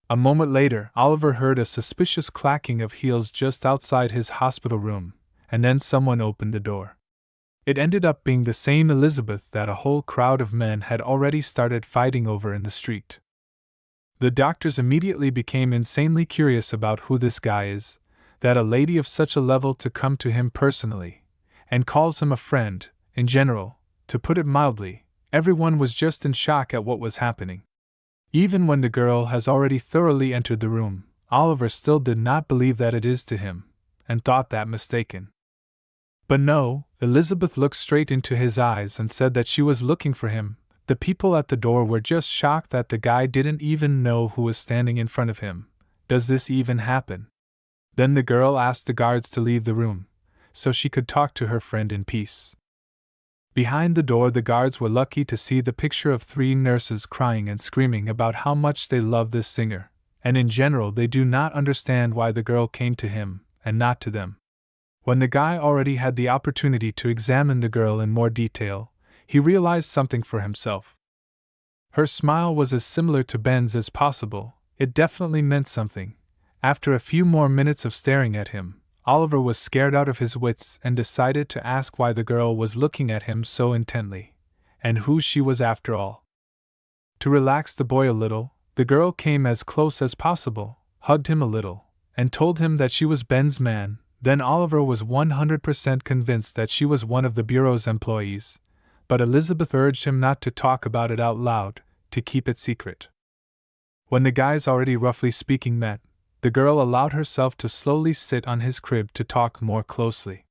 Speaker 1: A moment later, Oliver heard a suspicious clacking of heels just outside his hospital room, and then someone opened the door. It ended up being the same Elizabeth that a whole crowd of men had already started fighting over in the street. The doctors immediately became insanely curious about who this guy is, that a lady of such a level to come to him personally, and calls him a friend. In general, to put it mildly, everyone was just in shock at what was happening. Even when the girl has already thoroughly entered the room, Oliver still did not believe that it is to him, and thought that mistaken. But no, Elizabeth looked straight into his eyes and said that she was looking for him. The people at the door were just shocked that the guy didn't even know who was standing in front of him. Does this even happen? Then the girl asked the guards to leave the room, so she could talk to her friend in peace. Behind the door, the guards were lucky to see the picture of 3 nurses crying and screaming about how much they love this singer, and in general they do not understand why the girl came to him, and not to them. When the guy already had the opportunity to examine the girl in more detail, he realized something for himself. Her smile was as similar to Ben's as possible. It definitely meant something. After a few more minutes of staring at him, Oliver was scared out of his wits and decided to ask why the girl was looking at him so intently, and who she was after all. To relax the boy a little, the girl came as close as possible, hugged him a little, and told him that she was Ben's man. Then Oliver was 100% convinced that she was one of the bureau's employees, but Elizabeth urged him not to talk about it out loud, to keep it secret. When the guys already roughly speaking met, the girl allowed herself to slowly sit on his crib to talk more closely.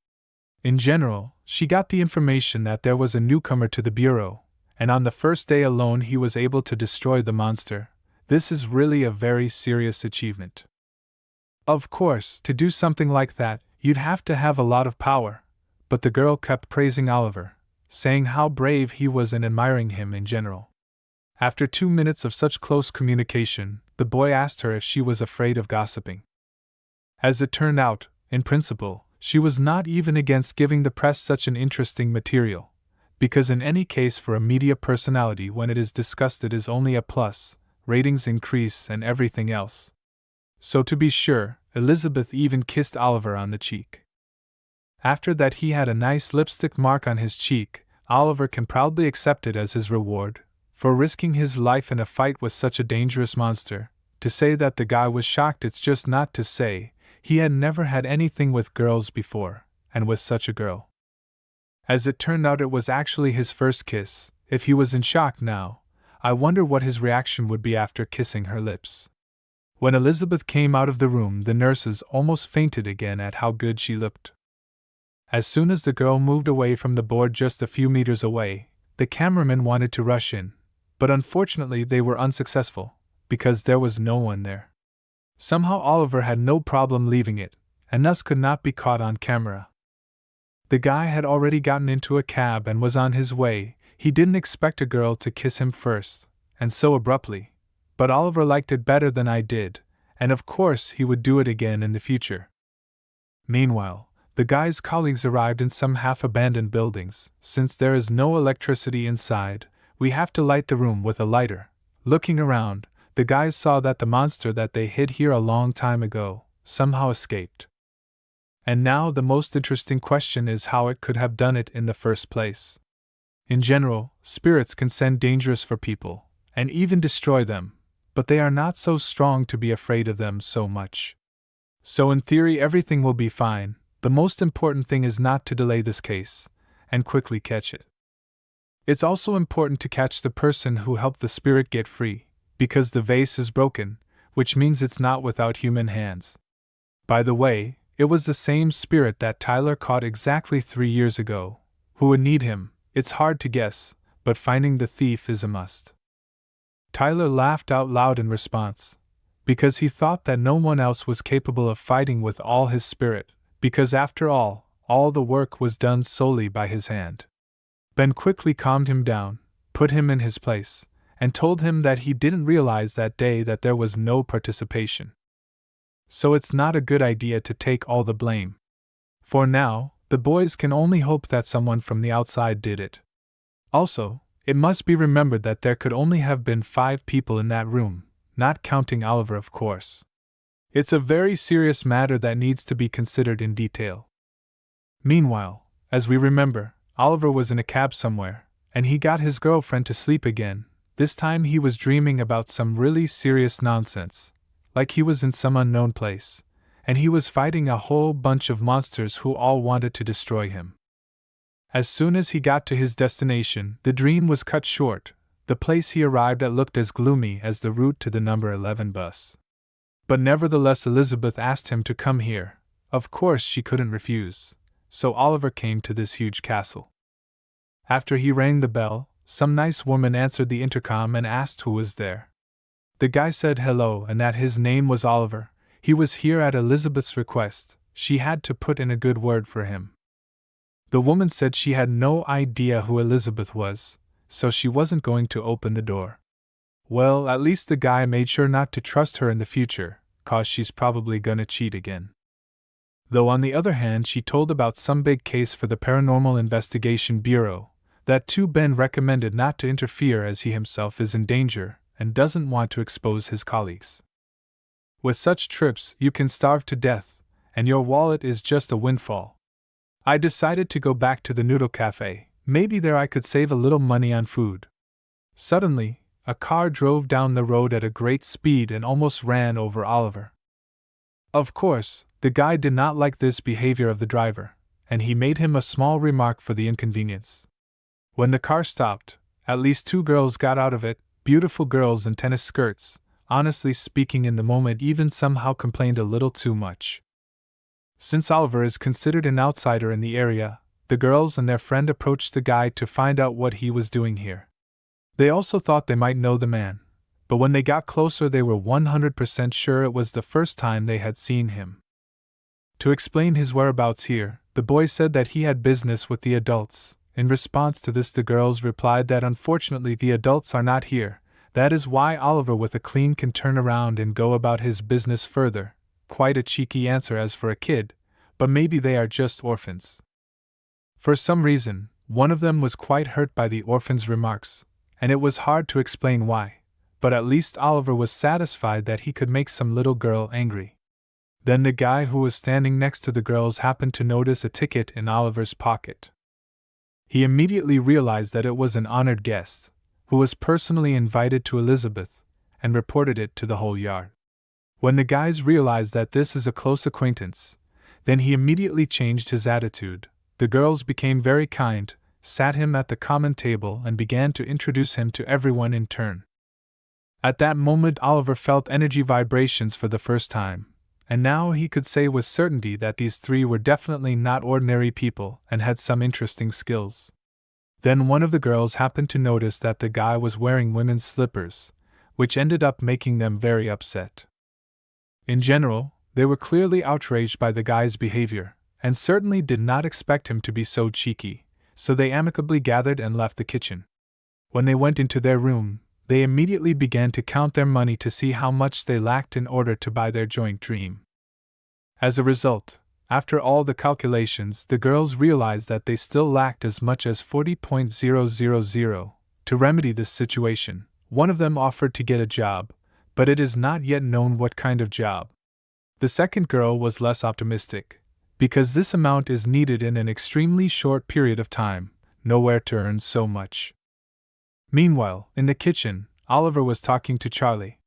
Speaker 1: In general, she got the information that there was a newcomer to the bureau, and on the first day alone he was able to destroy the monster. This is really a very serious achievement. Of course, to do something like that, you'd have to have a lot of power, but the girl kept praising Oliver, saying how brave he was and admiring him in general. After 2 minutes of such close communication, the boy asked her if she was afraid of gossiping. As it turned out, in principle, she was not even against giving the press such an interesting material, because in any case for a media personality when it is discussed it is only a plus, ratings increase and everything else. So to be sure, Elizabeth even kissed Oliver on the cheek. After that he had a nice lipstick mark on his cheek. Oliver can proudly accept it as his reward for risking his life in a fight with such a dangerous monster. To say that the guy was shocked, it's just not to say. He had never had anything with girls before, and with such a girl. As it turned out, it was actually his first kiss. If he was in shock now, I wonder what his reaction would be after kissing her lips. When Elizabeth came out of the room, the nurses almost fainted again at how good she looked. As soon as the girl moved away from the board just a few meters away, the cameramen wanted to rush in, but unfortunately they were unsuccessful, because there was no one there. Somehow Oliver had no problem leaving it, and thus could not be caught on camera. The guy had already gotten into a cab and was on his way. He didn't expect a girl to kiss him first, and so abruptly, but Oliver liked it better than I did, and of course he would do it again in the future. Meanwhile, the guy's colleagues arrived in some half-abandoned buildings. Since there is no electricity inside, we have to light the room with a lighter. Looking around, the guys saw that the monster that they hid here a long time ago somehow escaped. And now the most interesting question is how it could have done it in the first place. In general, spirits can send dangers for people, and even destroy them, but they are not so strong to be afraid of them so much. So in theory everything will be fine. The most important thing is not to delay this case, and quickly catch it. It's also important to catch the person who helped the spirit get free, because the vase is broken, which means it's not without human hands. By the way, it was the same spirit that Tyler caught exactly 3 years ago. Who would need him? It's hard to guess, but finding the thief is a must. Tyler laughed out loud in response, because he thought that no one else was capable of fighting with all his spirit. Because after all the work was done solely by his hand. Ben quickly calmed him down, put him in his place, and told him that he didn't realize that day that there was no participation. So it's not a good idea to take all the blame. For now, the boys can only hope that someone from the outside did it. Also, it must be remembered that there could only have been 5 people in that room, not counting Oliver, of course. It's a very serious matter that needs to be considered in detail. Meanwhile, as we remember, Oliver was in a cab somewhere, and he got his girlfriend to sleep again. This time he was dreaming about some really serious nonsense, like he was in some unknown place, and he was fighting a whole bunch of monsters who all wanted to destroy him. As soon as he got to his destination, the dream was cut short. The place he arrived at looked as gloomy as the route to the number 11 bus. But nevertheless Elizabeth asked him to come here. Of course she couldn't refuse, so Oliver came to this huge castle. After he rang the bell, some nice woman answered the intercom and asked who was there. The guy said hello and that his name was Oliver. He was here at Elizabeth's request. She had to put in a good word for him. The woman said she had no idea who Elizabeth was, so she wasn't going to open the door. Well, at least the guy made sure not to trust her in the future, 'cause she's probably gonna cheat again. Though on the other hand she told about some big case for the Paranormal Investigation Bureau, that too Ben recommended not to interfere as he himself is in danger and doesn't want to expose his colleagues. With such trips you can starve to death, and your wallet is just a windfall. I decided to go back to the noodle cafe. Maybe there I could save a little money on food. Suddenly, a car drove down the road at a great speed and almost ran over Oliver. Of course, the guy did not like this behavior of the driver, and he made him a small remark for the inconvenience. When the car stopped, at least 2 girls got out of it, beautiful girls in tennis skirts. Honestly speaking, in the moment even somehow complained a little too much. Since Oliver is considered an outsider in the area, the girls and their friend approached the guy to find out what he was doing here. They also thought they might know the man, but when they got closer they were 100% sure it was the first time they had seen him. To explain his whereabouts here, the boy said that he had business with the adults. In response to this the girls replied that unfortunately the adults are not here. That is why Oliver with a clean can turn around and go about his business further. Quite a cheeky answer as for a kid, but maybe they are just orphans. For some reason, one of them was quite hurt by the orphan's remarks, and it was hard to explain why, but at least Oliver was satisfied that he could make some little girl angry. Then the guy who was standing next to the girls happened to notice a ticket in Oliver's pocket. He immediately realized that it was an honored guest, who was personally invited to Elizabeth, and reported it to the whole yard. When the guys realized that this is a close acquaintance, then he immediately changed his attitude. The girls became very kind, sat him at the common table and began to introduce him to everyone in turn. At that moment Oliver felt energy vibrations for the first time, and now he could say with certainty that these 3 were definitely not ordinary people and had some interesting skills. Then one of the girls happened to notice that the guy was wearing women's slippers, which ended up making them very upset. In general, they were clearly outraged by the guy's behavior, and certainly did not expect him to be so cheeky, so they amicably gathered and left the kitchen. When they went into their room, They immediately began to count their money to see how much they lacked in order to buy their joint dream. As a result, after all the calculations, the girls realized that they still lacked as much as 40,000. To remedy this situation, one of them offered to get a job, but it is not yet known what kind of job. The second girl was less optimistic, because this amount is needed in an extremely short period of time, nowhere to earn so much. Meanwhile, in the kitchen, Oliver was talking to Charlie.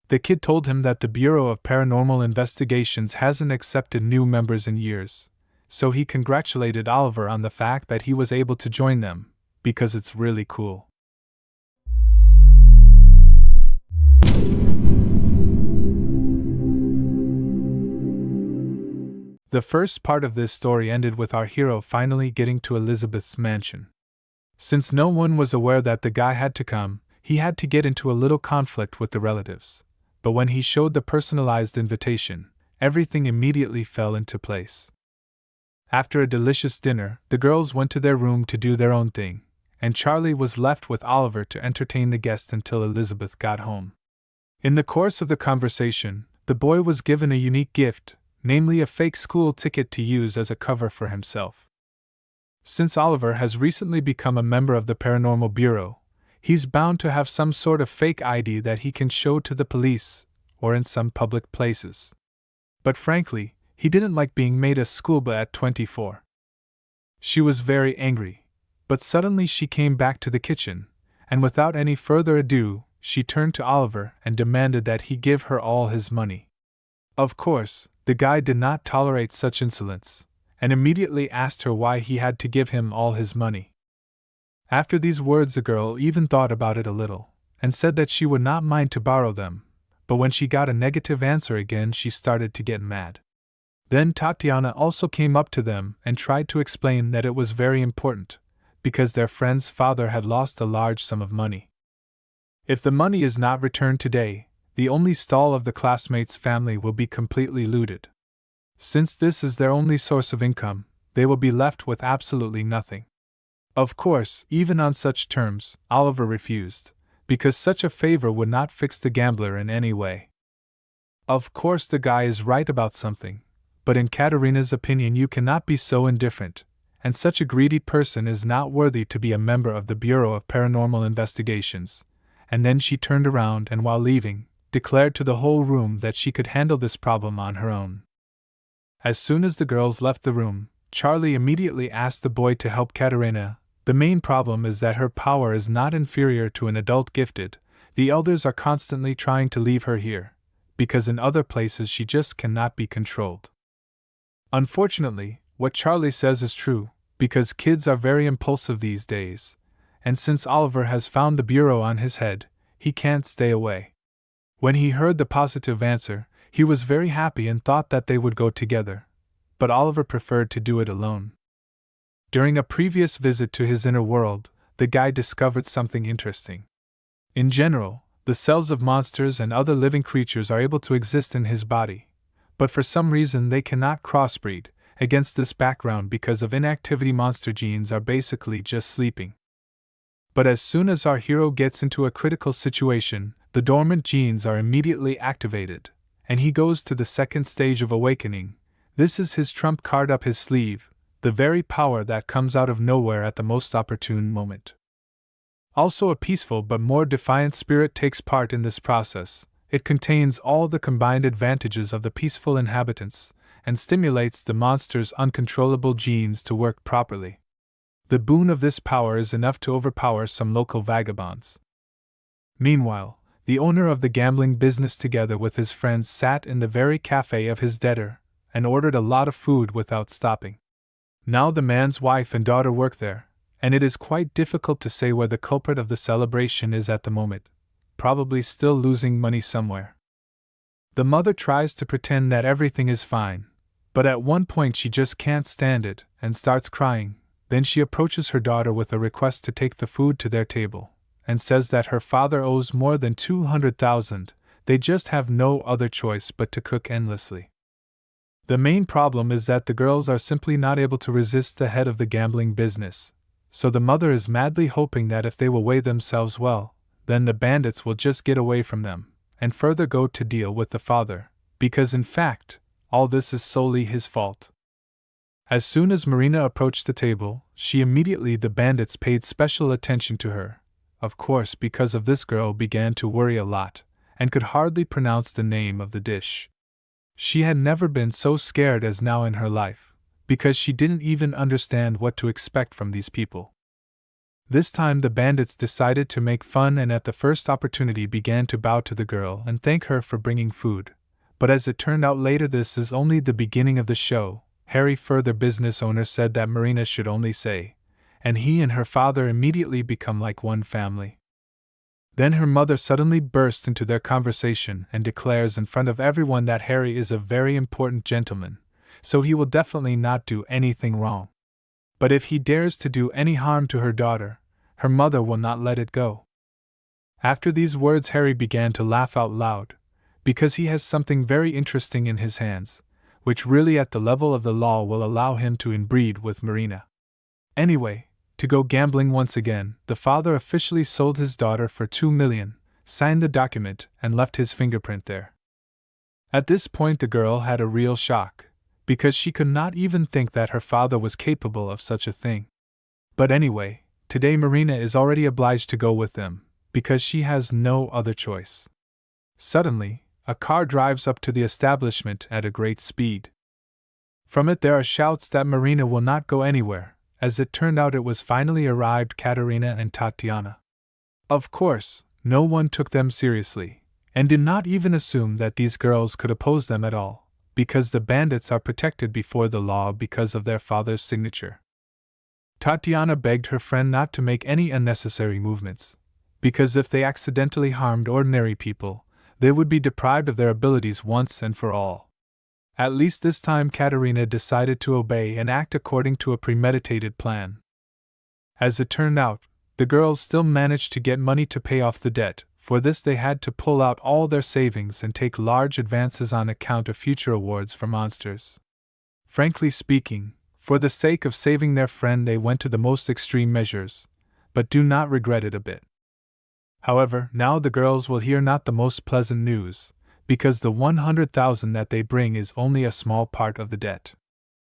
Speaker 1: The kid told him that the Bureau of Paranormal Investigations hasn't accepted new members in years, so he congratulated Oliver on the fact that he was able to join them, because it's really cool. The first part of this story ended with our hero finally getting to Elizabeth's mansion. Since no one was aware that the guy had to come, he had to get into a little conflict with the relatives. But when he showed the personalized invitation, everything immediately fell into place. After a delicious dinner, the girls went to their room to do their own thing, and Charlie was left with Oliver to entertain the guest until Elizabeth got home. In the course of the conversation, the boy was given a unique gift, namely a fake school ticket to use as a cover for himself. Since Oliver has recently become a member of the Paranormal Bureau, he's bound to have some sort of fake ID that he can show to the police, or in some public places. But frankly, he didn't like being made a schoolboy at 24. She was very angry, but suddenly she came back to the kitchen, and without any further ado, she turned to Oliver and demanded that he give her all his money. Of course, the guy did not tolerate such insolence, and immediately asked her why he had to give him all his money. After these words, the girl even thought about it a little, and said that she would not mind to borrow them, but when she got a negative answer again, she started to get mad. Then Tatiana also came up to them and tried to explain that it was very important, because their friend's father had lost a large sum of money. If the money is not returned today, the only stall of the classmates' family will be completely looted. Since this is their only source of income, they will be left with absolutely nothing. Of course, even on such terms, Oliver refused, because such a favor would not fix the gambler in any way. Of course, the guy is right about something, but in Katerina's opinion, you cannot be so indifferent, and such a greedy person is not worthy to be a member of the Bureau of Paranormal Investigations. And then she turned around and, while leaving, declared to the whole room that she could handle this problem on her own. As soon as the girls left the room, Charlie immediately asked the boy to help Katerina. The main problem is that her power is not inferior to an adult gifted. The elders are constantly trying to leave her here, because in other places she just cannot be controlled. Unfortunately, what Charlie says is true, because kids are very impulsive these days, and since Oliver has found the bureau on his head, he can't stay away. When he heard the positive answer, he was very happy and thought that they would go together, but Oliver preferred to do it alone. During a previous visit to his inner world, the guy discovered something interesting. In general, the cells of monsters and other living creatures are able to exist in his body, but for some reason they cannot crossbreed. Against this background, because of inactivity, monster genes are basically just sleeping. But as soon as our hero gets into a critical situation, the dormant genes are immediately activated, and he goes to the second stage of awakening. This is his trump card up his sleeve, the very power that comes out of nowhere at the most opportune moment. Also, a peaceful but more defiant spirit takes part in this process. It contains all the combined advantages of the peaceful inhabitants, and stimulates the monster's uncontrollable genes to work properly. The boon of this power is enough to overpower some local vagabonds. Meanwhile, the owner of the gambling business together with his friends sat in the very cafe of his debtor, and ordered a lot of food without stopping. Now the man's wife and daughter work there, and it is quite difficult to say where the culprit of the celebration is at the moment, probably still losing money somewhere. The mother tries to pretend that everything is fine, but at one point she just can't stand it and starts crying. Then she approaches her daughter with a request to take the food to their table, and says that her father owes more than 200,000. They just have no other choice but to cook endlessly. The main problem is that the girls are simply not able to resist the head of the gambling business, so the mother is madly hoping that if they will weigh themselves well, then the bandits will just get away from them, and further go to deal with the father, because in fact, all this is solely his fault. As soon as Marina approached the table, the bandits paid special attention to her. Of course, because of this girl began to worry a lot, and could hardly pronounce the name of the dish. She had never been so scared as now in her life, because she didn't even understand what to expect from these people. This time the bandits decided to make fun and at the first opportunity began to bow to the girl and thank her for bringing food. But as it turned out later, this is only the beginning of the show. Harry, further business owner, said that Marina should only say, and he and her father immediately become like one family. Then her mother suddenly bursts into their conversation and declares in front of everyone that Harry is a very important gentleman, so he will definitely not do anything wrong. But if he dares to do any harm to her daughter, her mother will not let it go. After these words, Harry began to laugh out loud, because he has something very interesting in his hands, which really at the level of the law will allow him to inbreed with Marina. Anyway, to go gambling once again, the father officially sold his daughter for 2 million, signed the document, and left his fingerprint there. At this point the girl had a real shock, because she could not even think that her father was capable of such a thing. But anyway, today Marina is already obliged to go with them, because she has no other choice. Suddenly, a car drives up to the establishment at a great speed. From it there are shouts that Marina will not go anywhere. As it turned out, it was finally arrived Katerina and Tatiana. Of course, no one took them seriously, and did not even assume that these girls could oppose them at all, because the bandits are protected before the law because of their father's signature. Tatiana begged her friend not to make any unnecessary movements, because if they accidentally harmed ordinary people, they would be deprived of their abilities once and for all. At least this time Katerina decided to obey and act according to a premeditated plan. As it turned out, the girls still managed to get money to pay off the debt. For this they had to pull out all their savings and take large advances on account of future awards for monsters. Frankly speaking, for the sake of saving their friend they went to the most extreme measures, but do not regret it a bit. However, now the girls will hear not the most pleasant news, because the 100,000 that they bring is only a small part of the debt.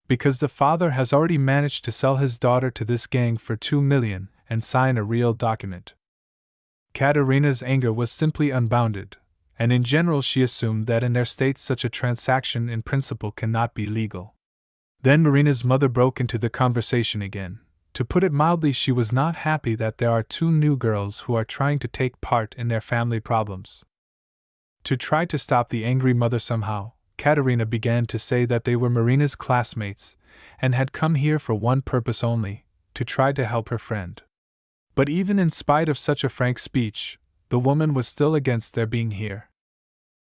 Speaker 1: Because the father has already managed to sell his daughter to this gang for 2 million and sign a real document. Katerina's anger was simply unbounded, and in general she assumed that in their state such a transaction in principle cannot be legal. Then Marina's mother broke into the conversation again. To put it mildly, she was not happy that there are 2 new girls who are trying to take part in their family problems. To try to stop the angry mother somehow, Katerina began to say that they were Marina's classmates, and had come here for one purpose only, to try to help her friend. But even in spite of such a frank speech, the woman was still against their being here.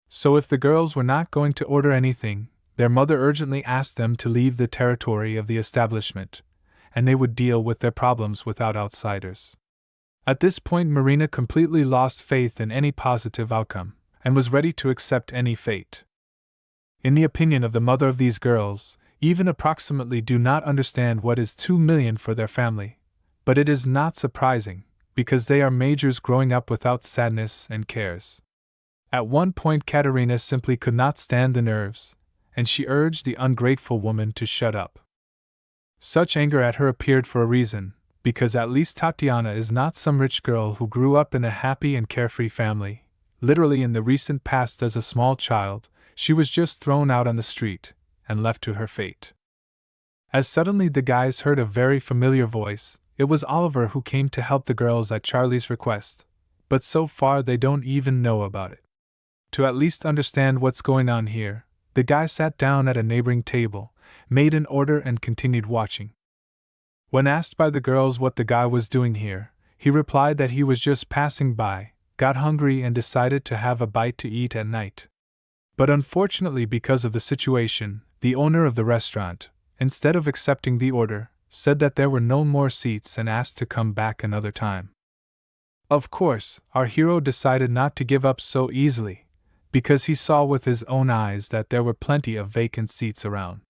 Speaker 1: So if the girls were not going to order anything, their mother urgently asked them to leave the territory of the establishment, and they would deal with their problems without outsiders. At this point Marina completely lost faith in any positive outcome, and was ready to accept any fate. In the opinion of the mother of these girls, even approximately do not understand what is 2 million for their family, but it is not surprising, because they are majors growing up without sadness and cares. At one point Katerina simply could not stand the nerves, and she urged the ungrateful woman to shut up. Such anger at her appeared for a reason, because at least Tatiana is not some rich girl who grew up in a happy and carefree family. Literally in the recent past as a small child, she was just thrown out on the street, and left to her fate. As suddenly the guys heard a very familiar voice. It was Oliver who came to help the girls at Charlie's request, but so far they don't even know about it. To at least understand what's going on here, the guy sat down at a neighboring table, made an order and continued watching. When asked by the girls what the guy was doing here, he replied that he was just passing by, got hungry and decided to have a bite to eat at night. But unfortunately, because of the situation, the owner of the restaurant, instead of accepting the order, said that there were no more seats and asked to come back another time. Of course, our hero decided not to give up so easily, because he saw with his own eyes that there were plenty of vacant seats around.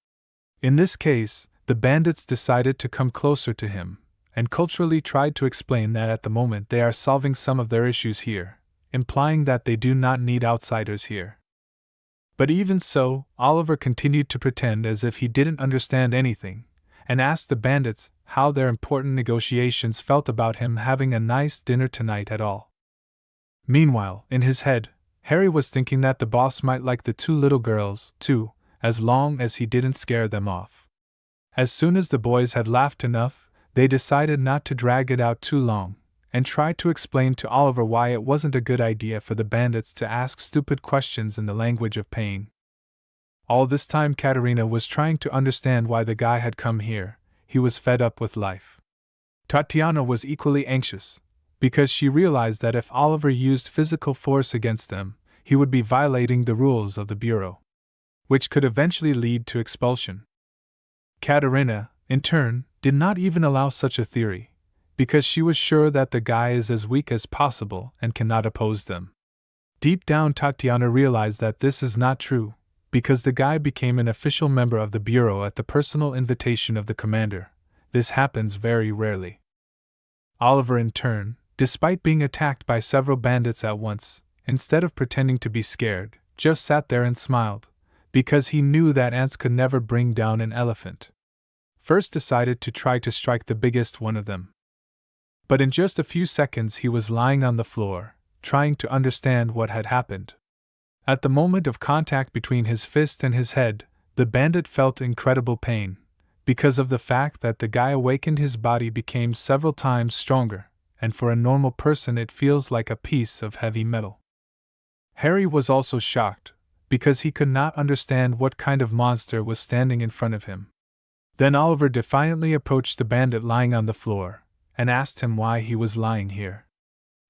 Speaker 1: In this case, the bandits decided to come closer to him, and culturally tried to explain that at the moment they are solving some of their issues here, implying that they do not need outsiders here. But even so, Oliver continued to pretend as if he didn't understand anything, and asked the bandits how their important negotiations felt about him having a nice dinner tonight at all. Meanwhile, in his head, Harry was thinking that the boss might like the two little girls, too, as long as he didn't scare them off. As soon as the boys had laughed enough, they decided not to drag it out too long, and tried to explain to Oliver why it wasn't a good idea for the bandits to ask stupid questions in the language of pain. All this time Katerina was trying to understand why the guy had come here. He was fed up with life. Tatiana was equally anxious, because she realized that if Oliver used physical force against them, he would be violating the rules of the Bureau, which could eventually lead to expulsion. Katerina, in turn, did not even allow such a theory, because she was sure that the guy is as weak as possible and cannot oppose them. Deep down, Tatiana realized that this is not true, because the guy became an official member of the Bureau at the personal invitation of the commander. This happens very rarely. Oliver, in turn, despite being attacked by several bandits at once, instead of pretending to be scared, just sat there and smiled, because he knew that ants could never bring down an elephant. First decided to try to strike the biggest one of them. But in just a few seconds he was lying on the floor, trying to understand what had happened. At the moment of contact between his fist and his head, the bandit felt incredible pain, because of the fact that the guy awakened, his body became several times stronger, and for a normal person it feels like a piece of heavy metal. Harry was also shocked, because he could not understand what kind of monster was standing in front of him. Then Oliver defiantly approached the bandit lying on the floor, and asked him why he was lying here.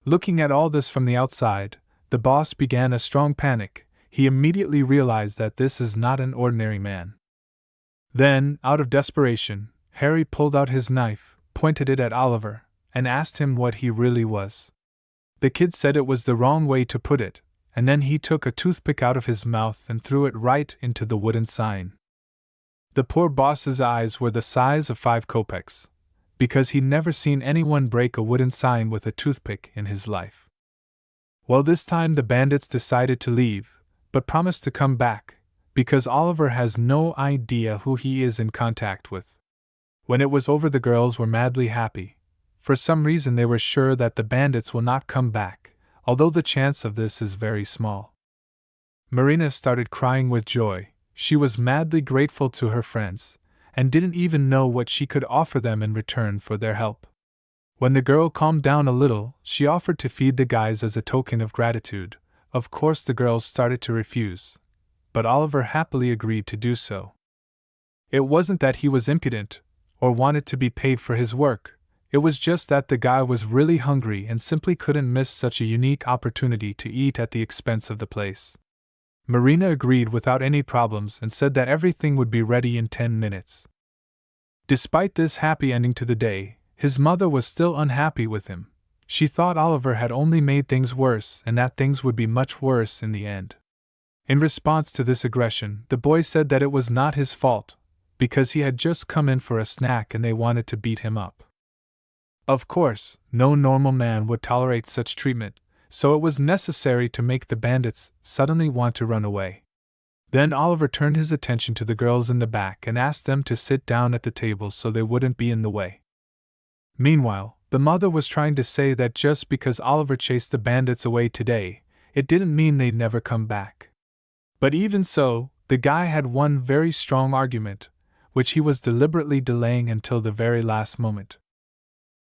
Speaker 1: Looking at all this from the outside, the boss began a strong panic. He immediately realized that this is not an ordinary man. Then, out of desperation, Harry pulled out his knife, pointed it at Oliver, and asked him what he really was. The kid said it was the wrong way to put it, and then he took a toothpick out of his mouth and threw it right into the wooden sign. The poor boss's eyes were the size of 5 kopecks, because he'd never seen anyone break a wooden sign with a toothpick in his life. Well, this time the bandits decided to leave, but promised to come back, because Oliver has no idea who he is in contact with. When it was over, the girls were madly happy. For some reason they were sure that the bandits will not come back, although the chance of this is very small. Marina started crying with joy. She was madly grateful to her friends, and didn't even know what she could offer them in return for their help. When the girl calmed down a little, she offered to feed the guys as a token of gratitude. Of course the girls started to refuse, but Oliver happily agreed to do so. It wasn't that he was impudent, or wanted to be paid for his work. It was just that the guy was really hungry and simply couldn't miss such a unique opportunity to eat at the expense of the place. Marina agreed without any problems and said that everything would be ready in 10 minutes. Despite this happy ending to the day, his mother was still unhappy with him. She thought Oliver had only made things worse and that things would be much worse in the end. In response to this aggression, the boy said that it was not his fault, because he had just come in for a snack and they wanted to beat him up. Of course, no normal man would tolerate such treatment, so it was necessary to make the bandits suddenly want to run away. Then Oliver turned his attention to the girls in the back and asked them to sit down at the table so they wouldn't be in the way. Meanwhile, the mother was trying to say that just because Oliver chased the bandits away today, it didn't mean they'd never come back. But even so, the guy had one very strong argument, which he was deliberately delaying until the very last moment.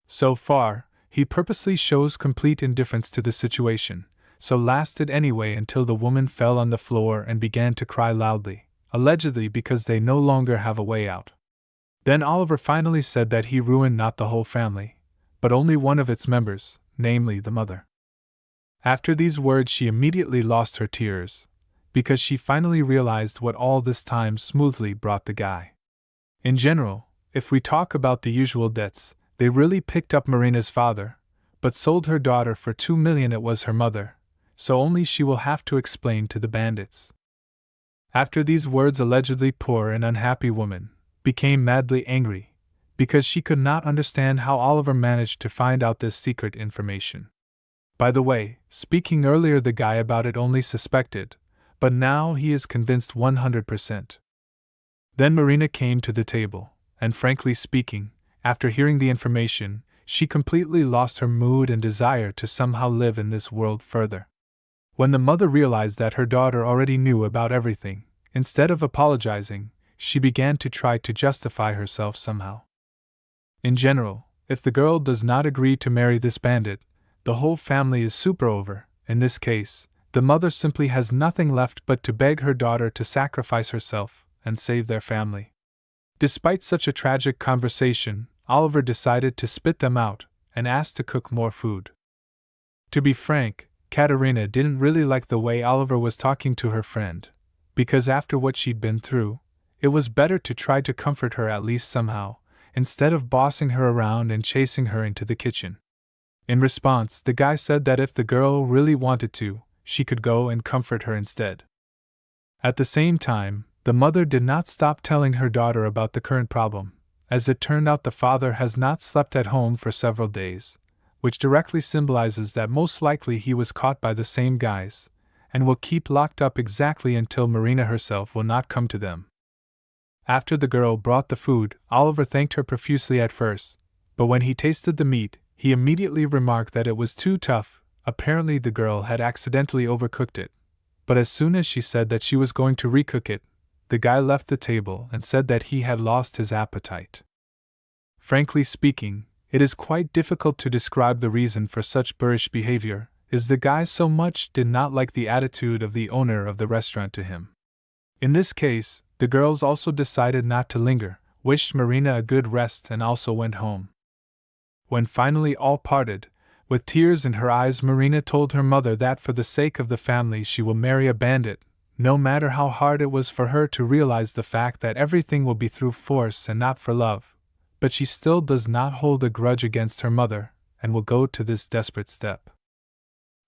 Speaker 1: So far, he purposely shows complete indifference to the situation, so lasted anyway until the woman fell on the floor and began to cry loudly, allegedly because they no longer have a way out. Then Oliver finally said that he ruined not the whole family, but only one of its members, namely the mother. After these words she immediately lost her tears, because she finally realized what all this time smoothly brought the guy. In general, if we talk about the usual debts, they really picked up Marina's father, but sold her daughter for 2 million. It was her mother, so only she will have to explain to the bandits. After these words, allegedly poor and unhappy woman became madly angry, because she could not understand how Oliver managed to find out this secret information. By the way, speaking earlier, the guy about it only suspected, but now he is convinced 100%. Then Marina came to the table, and frankly speaking, after hearing the information, she completely lost her mood and desire to somehow live in this world further. When the mother realized that her daughter already knew about everything, instead of apologizing, she began to try to justify herself somehow. In general, if the girl does not agree to marry this bandit, the whole family is super over. In this case, the mother simply has nothing left but to beg her daughter to sacrifice herself and save their family. Despite such a tragic conversation, Oliver decided to spit them out and asked to cook more food. To be frank, Katerina didn't really like the way Oliver was talking to her friend, because after what she'd been through, it was better to try to comfort her at least somehow, instead of bossing her around and chasing her into the kitchen. In response, the guy said that if the girl really wanted to, she could go and comfort her instead. At the same time, the mother did not stop telling her daughter about the current problem. As it turned out, the father has not slept at home for several days, which directly symbolizes that most likely he was caught by the same guys, and will keep locked up exactly until Marina herself will not come to them. After the girl brought the food, Oliver thanked her profusely at first, but when he tasted the meat, he immediately remarked that it was too tough. Apparently the girl had accidentally overcooked it, but as soon as she said that she was going to recook it, the guy left the table and said that he had lost his appetite. Frankly speaking, it is quite difficult to describe the reason for such boorish behavior, as the guy so much did not like the attitude of the owner of the restaurant to him. In this case, the girls also decided not to linger, wished Marina a good rest, and also went home. When finally all parted, with tears in her eyes, Marina told her mother that for the sake of the family she will marry a bandit, no matter how hard it was for her to realize the fact that everything will be through force and not for love. But she still does not hold a grudge against her mother, and will go to this desperate step.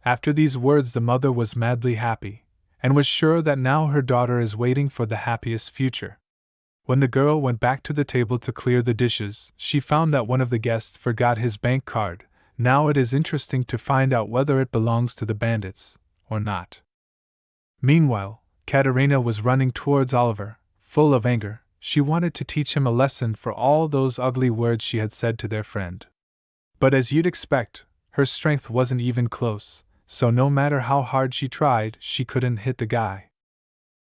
Speaker 1: After these words, the mother was madly happy, and was sure that now her daughter is waiting for the happiest future. When the girl went back to the table to clear the dishes, she found that one of the guests forgot his bank card. Now it is interesting to find out whether it belongs to the bandits, or not. Meanwhile, Katerina was running towards Oliver, full of anger. She wanted to teach him a lesson for all those ugly words she had said to their friend. But as you'd expect, her strength wasn't even close, so no matter how hard she tried, she couldn't hit the guy.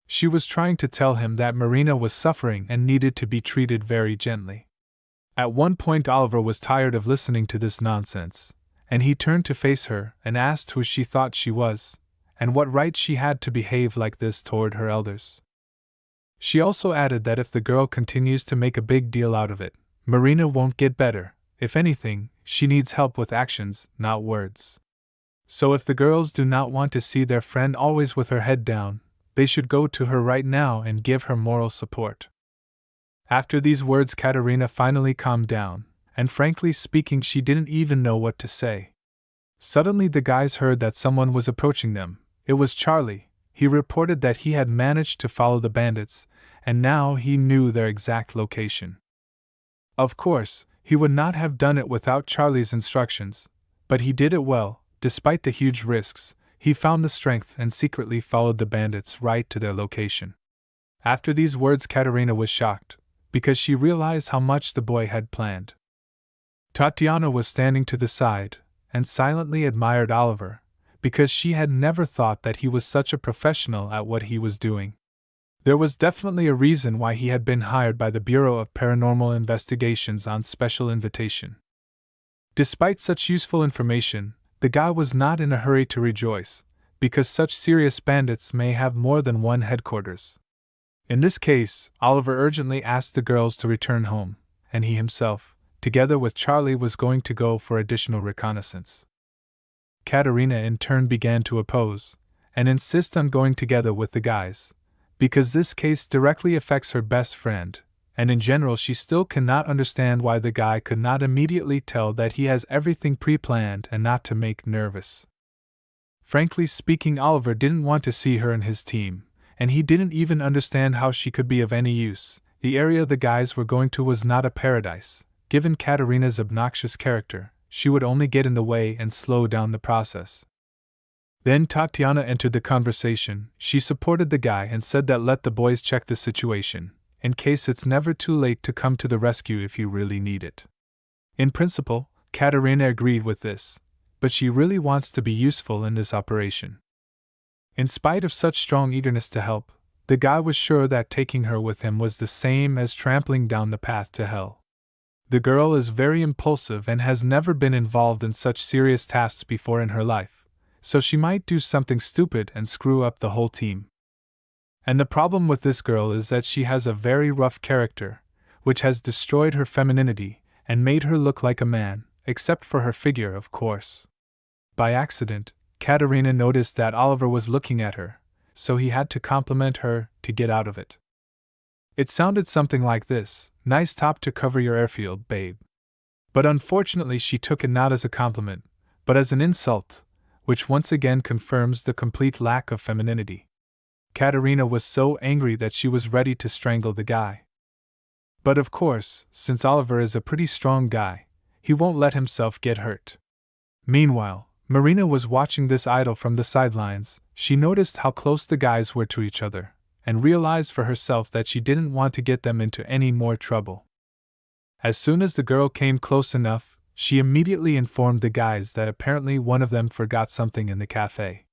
Speaker 1: She was trying to tell him that Marina was suffering and needed to be treated very gently. At one point, Oliver was tired of listening to this nonsense, and he turned to face her and asked who she thought she was, and what right she had to behave like this toward her elders. She also added that if the girl continues to make a big deal out of it, Marina won't get better. If anything, she needs help with actions, not words. So if the girls do not want to see their friend always with her head down, they should go to her right now and give her moral support. After these words, Katerina finally calmed down, and frankly speaking, she didn't even know what to say. Suddenly the guys heard that someone was approaching them. It was Charlie. He reported that he had managed to follow the bandits, and now he knew their exact location. Of course, he would not have done it without Charlie's instructions, but he did it well. Despite the huge risks, he found the strength and secretly followed the bandits right to their location. After these words, Katerina was shocked, because she realized how much the boy had planned. Tatiana was standing to the side, and silently admired Oliver, because she had never thought that he was such a professional at what he was doing. There was definitely a reason why he had been hired by the Bureau of Paranormal Investigations on special invitation. Despite such useful information, the guy was not in a hurry to rejoice, because such serious bandits may have more than one headquarters. In this case, Oliver urgently asked the girls to return home, and he himself, together with Charlie, was going to go for additional reconnaissance. Katerina in turn began to oppose, and insist on going together with the guys, because this case directly affects her best friend, and in general she still cannot understand why the guy could not immediately tell that he has everything pre-planned and not to make nervous. Frankly speaking, Oliver didn't want to see her and his team, and he didn't even understand how she could be of any use, The area the guys were going to was not a paradise. Given Katerina's obnoxious character, she would only get in the way and slow down the process. Then Tatiana entered the conversation. She supported the guy and said that let the boys check the situation, in case it's never too late to come to the rescue if you really need it. In principle, Katerina agreed with this, but she really wants to be useful in this operation. In spite of such strong eagerness to help, the guy was sure that taking her with him was the same as trampling down the path to hell. The girl is very impulsive and has never been involved in such serious tasks before in her life, so she might do something stupid and screw up the whole team. And the problem with this girl is that she has a very rough character, which has destroyed her femininity and made her look like a man, except for her figure, of course. By accident, Katerina noticed that Oliver was looking at her, so he had to compliment her to get out of it. It sounded something like this: "Nice top to cover your airfield, babe." But unfortunately she took it not as a compliment, but as an insult, which once again confirms the complete lack of femininity. Katerina was so angry that she was ready to strangle the guy. But of course, since Oliver is a pretty strong guy, he won't let himself get hurt. Meanwhile, Marina was watching this idol from the sidelines. She noticed how close the guys were to each other, and realized for herself that she didn't want to get them into any more trouble. As soon as the girl came close enough, she immediately informed the guys that apparently one of them forgot something in the cafe.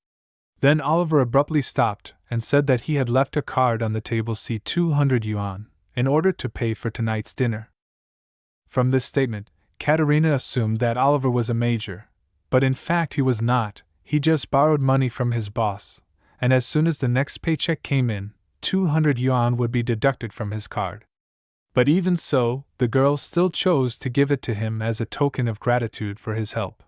Speaker 1: Then Oliver abruptly stopped and said that he had left a card on the table C 200 yuan, in order to pay for tonight's dinner. From this statement, Katerina assumed that Oliver was a major, but in fact he was not. He just borrowed money from his boss, and as soon as the next paycheck came in, 200 yuan would be deducted from his card. But even so, the girl still chose to give it to him as a token of gratitude for his help.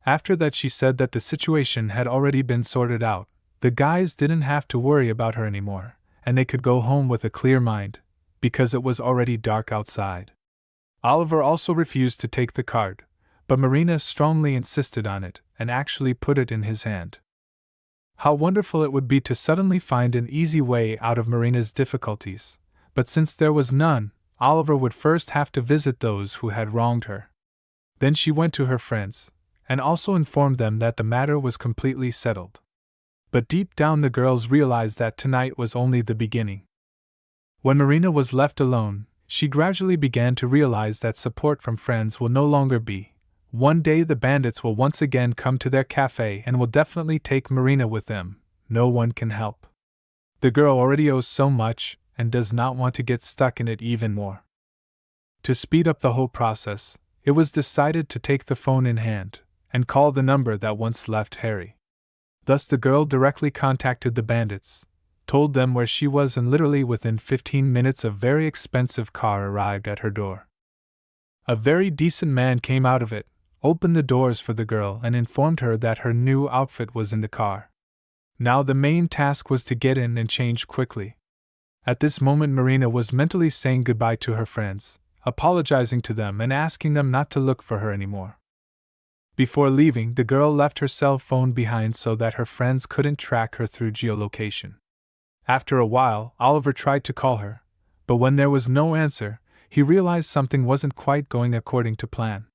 Speaker 1: After that she said that the situation had already been sorted out. The guys didn't have to worry about her anymore, and they could go home with a clear mind, because it was already dark outside. Oliver also refused to take the card, but Marina strongly insisted on it, and actually put it in his hand. How wonderful it would be to suddenly find an easy way out of Marina's difficulties, but since there was none, Oliver would first have to visit those who had wronged her. Then she went to her friends, and also informed them that the matter was completely settled. But deep down the girls realized that tonight was only the beginning. When Marina was left alone, she gradually began to realize that support from friends will no longer be. One day the bandits will once again come to their cafe and will definitely take Marina with them. No one can help. The girl already owes so much, and does not want to get stuck in it even more. To speed up the whole process, it was decided to take the phone in hand, and call the number that once left Harry. Thus the girl directly contacted the bandits, told them where she was, and literally within 15 minutes a very expensive car arrived at her door. A very decent man came out of it, opened the doors for the girl and informed her that her new outfit was in the car. Now the main task was to get in and change quickly. At this moment Marina was mentally saying goodbye to her friends, apologizing to them and asking them not to look for her anymore. Before leaving, the girl left her cell phone behind so that her friends couldn't track her through geolocation. After a while, Oliver tried to call her, but when there was no answer, he realized something wasn't quite going according to plan.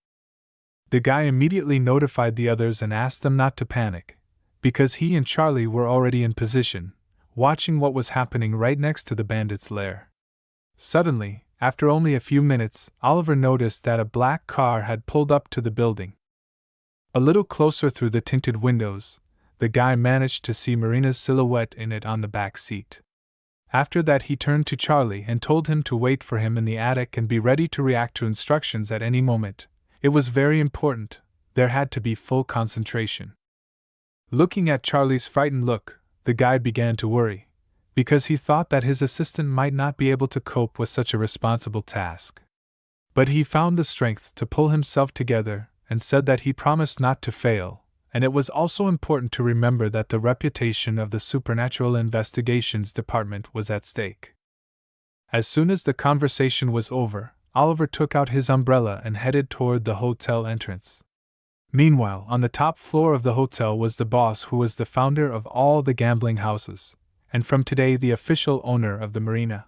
Speaker 1: The guy immediately notified the others and asked them not to panic, because he and Charlie were already in position, watching what was happening right next to the bandits' lair. Suddenly, after only a few minutes, Oliver noticed that a black car had pulled up to the building. A little closer through the tinted windows, the guy managed to see Marina's silhouette in it on the back seat. After that he turned to Charlie and told him to wait for him in the attic and be ready to react to instructions at any moment. It was very important. There had to be full concentration. Looking at Charlie's frightened look, the guy began to worry, because he thought that his assistant might not be able to cope with such a responsible task. But he found the strength to pull himself together and said that he promised not to fail, and it was also important to remember that the reputation of the Supernatural Investigations Department was at stake. As soon as the conversation was over, Oliver took out his umbrella and headed toward the hotel entrance. Meanwhile, on the top floor of the hotel was the boss, who was the founder of all the gambling houses, and from today the official owner of the marina.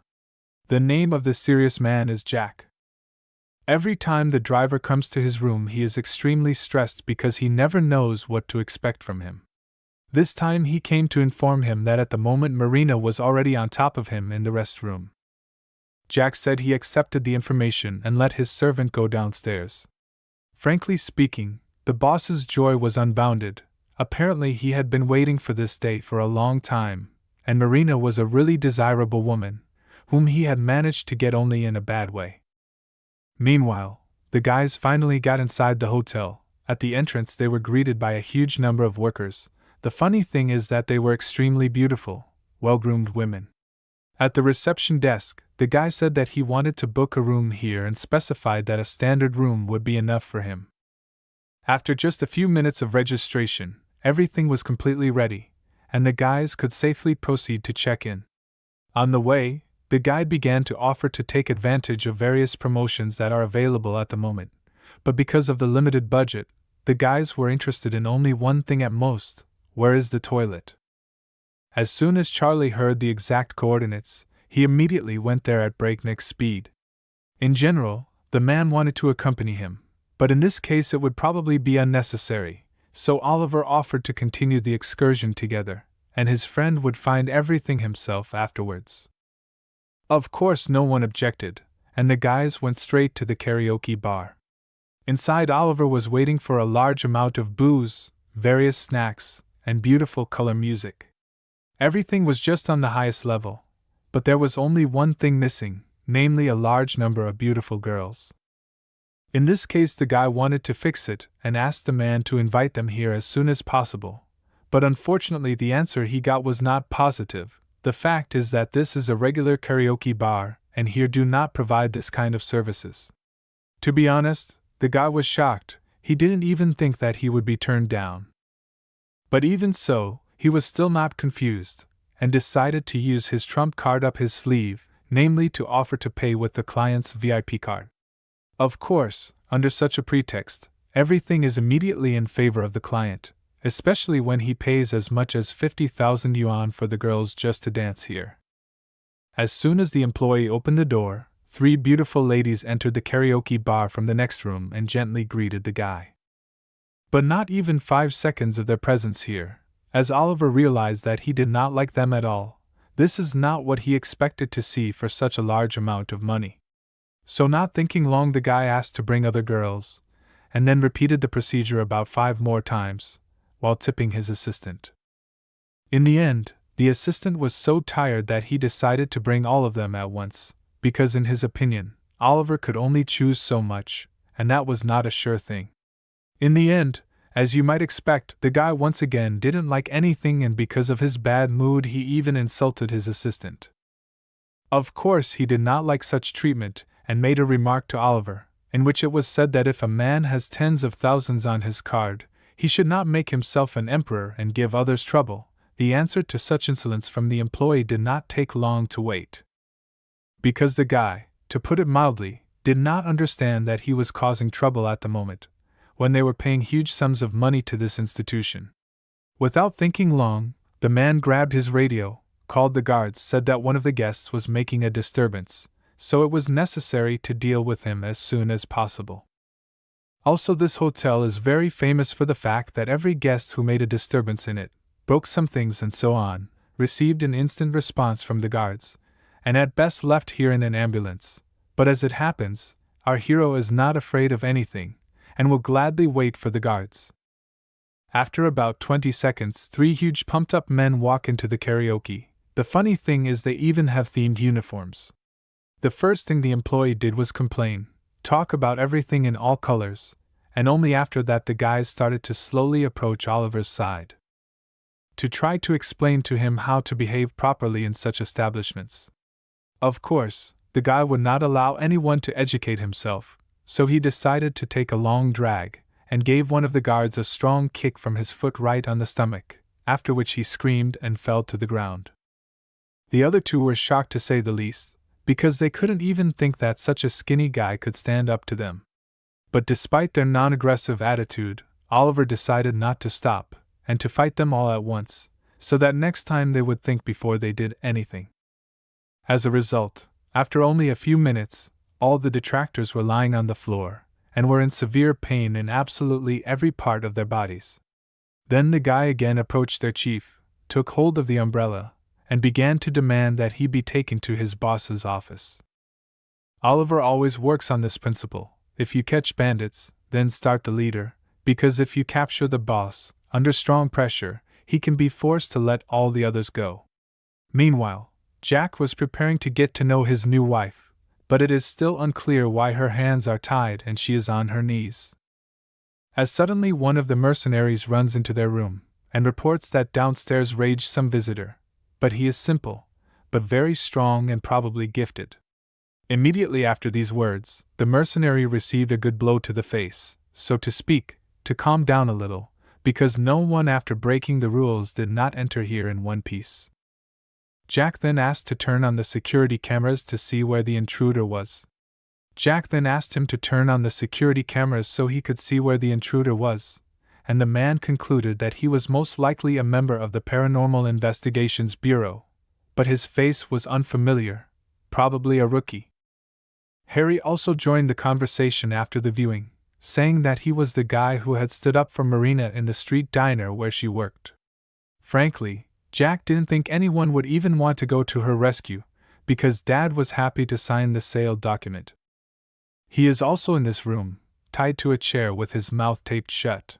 Speaker 1: The name of this serious man is Jack. Every time the driver comes to his room, he is extremely stressed because he never knows what to expect from him. This time he came to inform him that at the moment Marina was already on top of him in the restroom. Jack said he accepted the information and let his servant go downstairs. Frankly speaking, the boss's joy was unbounded. Apparently he had been waiting for this day for a long time, and Marina was a really desirable woman, whom he had managed to get only in a bad way. Meanwhile, the guys finally got inside the hotel. At the entrance they were greeted by a huge number of workers. The funny thing is that they were extremely beautiful, well-groomed women. At the reception desk, the guy said that he wanted to book a room here and specified that a standard room would be enough for him. After just a few minutes of registration, everything was completely ready, and the guys could safely proceed to check in. On the way, the guide began to offer to take advantage of various promotions that are available at the moment, but because of the limited budget, the guys were interested in only one thing at most: where is the toilet? As soon as Charlie heard the exact coordinates, he immediately went there at breakneck speed. In general, the man wanted to accompany him, but in this case it would probably be unnecessary, so Oliver offered to continue the excursion together, and his friend would find everything himself afterwards. Of course no one objected, and the guys went straight to the karaoke bar. Inside, Oliver was waiting for a large amount of booze, various snacks, and beautiful color music. Everything was just on the highest level, but there was only one thing missing, namely a large number of beautiful girls. In this case the guy wanted to fix it and asked the man to invite them here as soon as possible, but unfortunately the answer he got was not positive. The fact is that this is a regular karaoke bar, and here do not provide this kind of services. To be honest, the guy was shocked. He didn't even think that he would be turned down. But even so, he was still not confused, and decided to use his trump card up his sleeve, namely to offer to pay with the client's VIP card. Of course, under such a pretext, everything is immediately in favor of the client, especially when he pays as much as 50,000 yuan for the girls just to dance here. As soon as the employee opened the door, 3 beautiful ladies entered the karaoke bar from the next room and gently greeted the guy. But not even 5 seconds of their presence here, as Oliver realized that he did not like them at all. This is not what he expected to see for such a large amount of money. So not thinking long, the guy asked to bring other girls, and then repeated the procedure about 5 more times, while tipping his assistant. In the end, the assistant was so tired that he decided to bring all of them at once, because in his opinion, Oliver could only choose so much, and that was not a sure thing. In the end, as you might expect, the guy once again didn't like anything, and because of his bad mood he even insulted his assistant. Of course he did not like such treatment, and made a remark to Oliver, in which it was said that if a man has tens of thousands on his card, he should not make himself an emperor and give others trouble. The answer to such insolence from the employee did not take long to wait. Because the guy, to put it mildly, did not understand that he was causing trouble at the moment, when they were paying huge sums of money to this institution. Without thinking long, the man grabbed his radio, called the guards, said that one of the guests was making a disturbance, so it was necessary to deal with him as soon as possible. Also, this hotel is very famous for the fact that every guest who made a disturbance in it, broke some things and so on, received an instant response from the guards, and at best left here in an ambulance. But as it happens, our hero is not afraid of anything, and will gladly wait for the guards. After about 20 seconds, 3 huge pumped-up men walk into the karaoke. The funny thing is they even have themed uniforms. The first thing the employee did was complain, talk about everything in all colors, and only after that the guys started to slowly approach Oliver's side, to try to explain to him how to behave properly in such establishments. Of course, the guy would not allow anyone to educate himself, so he decided to take a long drag, and gave one of the guards a strong kick from his foot right on the stomach, after which he screamed and fell to the ground. The other 2 were shocked to say the least, because they couldn't even think that such a skinny guy could stand up to them. But despite their non-aggressive attitude, Oliver decided not to stop, and to fight them all at once, so that next time they would think before they did anything. As a result, After only a few minutes, all the detractors were lying on the floor, and were in severe pain in absolutely every part of their bodies. Then the guy again approached their chief, took hold of the umbrella, and began to demand that he be taken to his boss's office. Oliver always works on this principle: if you catch bandits, then start the leader, because if you capture the boss, under strong pressure, he can be forced to let all the others go. Meanwhile, Jack was preparing to get to know his new wife, but it is still unclear why her hands are tied and she is on her knees. As suddenly one of the mercenaries runs into their room, and reports that downstairs raged some visitor, but he is simple, but very strong and probably gifted. Immediately after these words, the mercenary received a good blow to the face, so to speak, to calm down a little, because no one after breaking the rules did not enter here in one piece. Jack then asked to turn on the security cameras to see where the intruder was. Jack then asked him to turn on the security cameras so he could see where the intruder was, and the man concluded that he was most likely a member of the Paranormal Investigations Bureau, but his face was unfamiliar, probably a rookie. Harry also joined the conversation after the viewing, saying that he was the guy who had stood up for Marina in the street diner where she worked. Frankly, Jack didn't think anyone would even want to go to her rescue, because Dad was happy to sign the sale document. He is also in this room, tied to a chair with his mouth taped shut.